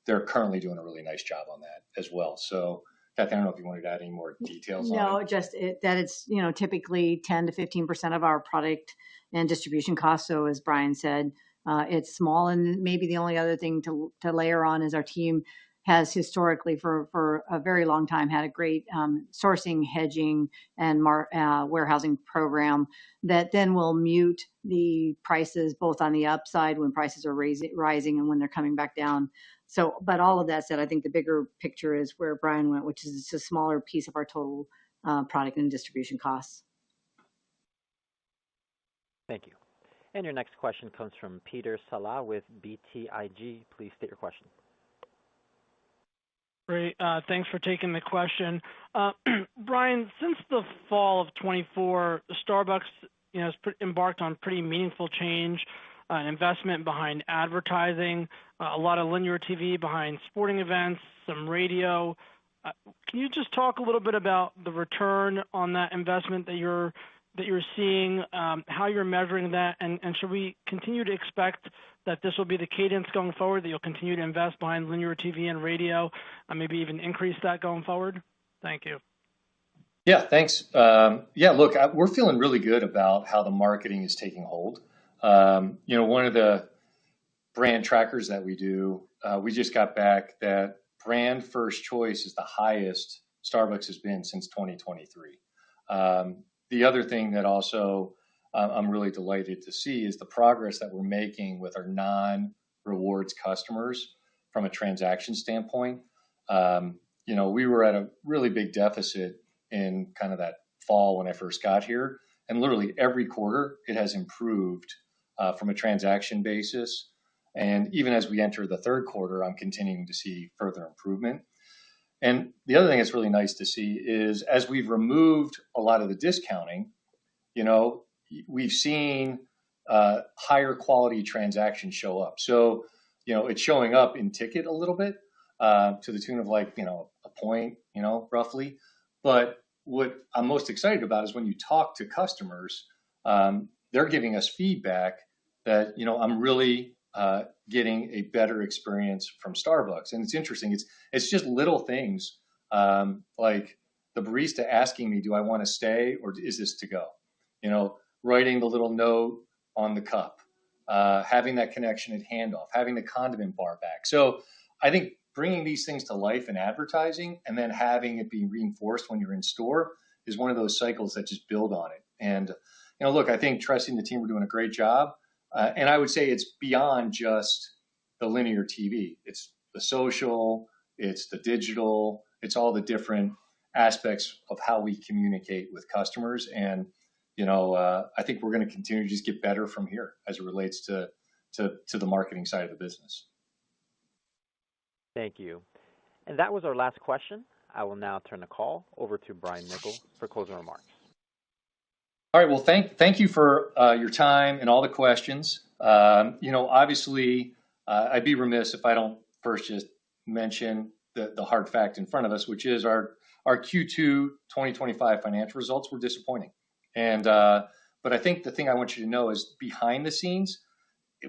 they're currently doing a really nice job on that as well. So, Kathy, I don't know if you wanted to add any more details on it. No, just that it's typically 10 to 15% of our product and distribution costs. So as Brian said, it's small, and maybe the only other thing to layer on is our team has historically for a very long time had a great sourcing, hedging, and warehousing program that then will mute the prices both on the upside when prices are rising and when they're coming back down. So, but all of that said, I think the bigger picture is where Brian went, which is a smaller piece of our total product and distribution costs. Thank you. And your next question comes from Peter Saleh with BTIG. Please state your question. Great. Thanks for taking the question. Brian, since the fall of 24, Starbucks has embarked on pretty meaningful change, an investment behind advertising, a lot of linear TV behind sporting events, some radio. Can you just talk a little bit about the return on that investment that you're seeing, how you're measuring that, and should we continue to expect that this will be the cadence going forward, that you'll continue to invest behind linear TV and radio, maybe even increase that going forward? Thank you. Yeah, thanks. Look, we're feeling really good about how the marketing is taking hold. One of the brand trackers that we do, we just got back that brand first choice is the highest Starbucks has been since 2023. The other thing that also I'm really delighted to see is the progress that we're making with our non-rewards customers from a transaction standpoint. We were at a really big deficit in kind of that fall when I first got here, and literally every quarter it has improved from a transaction basis. And even as we enter the third quarter, I'm continuing to see further improvement. And the other thing that's really nice to see is as we've removed a lot of the discounting, we've seen higher quality transactions show up. So, it's showing up in ticket a little bit to the tune of a point, roughly. But what I'm most excited about is when you talk to customers, they're giving us feedback that, I'm really getting a better experience from Starbucks. And it's interesting. It's just little things like the barista asking me, do I want to stay or is this to go? Writing the little note on the cup, having that connection at handoff, having the condiment bar back. So I think bringing these things to life in advertising and then having it be reinforced when you're in store is one of those cycles that just build on it. And, look, I think Tressie and the team are doing a great job. And I would say it's beyond just the linear TV. It's the social, it's the digital, it's all the different aspects of how we communicate with customers. And, I think we're going to continue to just get better from here as it relates to the marketing side of the business. Thank you. And that was our last question. I will now turn the call over to Brian Niccol for closing remarks. All right. Well, thank you for your time and all the questions. Obviously, I'd be remiss if I don't first just mention the hard fact in front of us, which is our Q2 2025 financial results were disappointing. But I think the thing I want you to know is behind the scenes,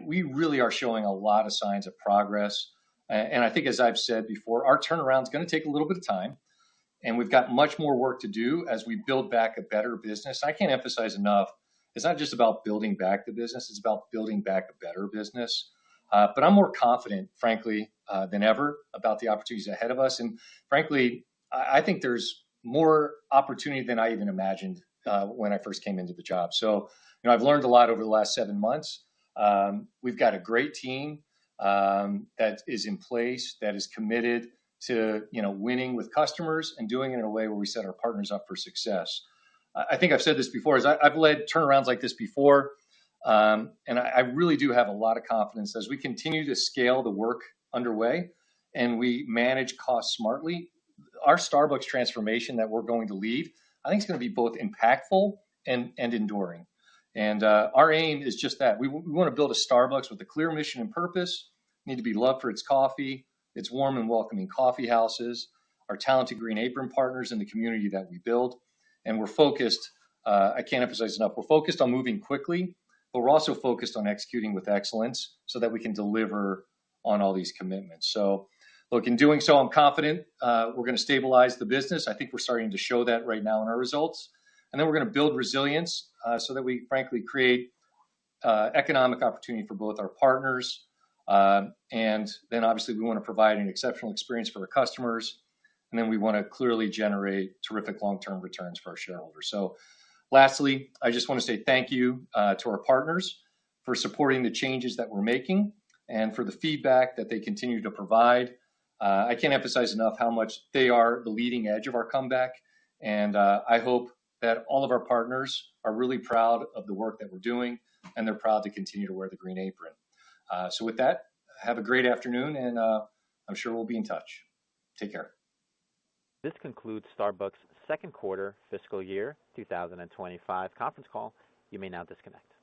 we really are showing a lot of signs of progress. And I think, as I've said before, our turnaround is going to take a little bit of time. And we've got much more work to do as we build back a better business. I can't emphasize enough, it's not just about building back the business, it's about building back a better business. But I'm more confident, frankly, than ever about the opportunities ahead of us. And frankly, I think there's more opportunity than I even imagined when I first came into the job. So, I've learned a lot over the last 7 months. We've got a great team that is in place, that is committed to winning with customers and doing it in a way where we set our partners up for success. I think I've said this before, is I've led turnarounds like this before, and I really do have a lot of confidence as we continue to scale the work underway and we manage costs smartly. Our Starbucks transformation that we're going to lead, I think it's going to be both impactful and enduring. And our aim is just that. We want to build a Starbucks with a clear mission and purpose. We need to be loved for its coffee, its warm and welcoming coffee houses, our talented Green Apron partners, and the community that we build. And we're focused, I can't emphasize enough, we're focused on moving quickly, but we're also focused on executing with excellence so that we can deliver on all these commitments. So, look, in doing so, I'm confident we're going to stabilize the business. I think we're starting to show that right now in our results. And then we're going to build resilience so that we, frankly, create economic opportunity for both our partners. And then obviously we want to provide an exceptional experience for our customers. And then we want to clearly generate terrific long-term returns for our shareholders. So lastly, I just want to say thank you to our partners for supporting the changes that we're making and for the feedback that they continue to provide. I can't emphasize enough how much they are the leading edge of our comeback. And I hope that all of our partners are really proud of the work that we're doing, and they're proud to continue to wear the Green Apron. So with that, have a great afternoon, and I'm sure we'll be in touch. Take care. This concludes Starbucks' second quarter fiscal year 2025 conference call. You may now disconnect.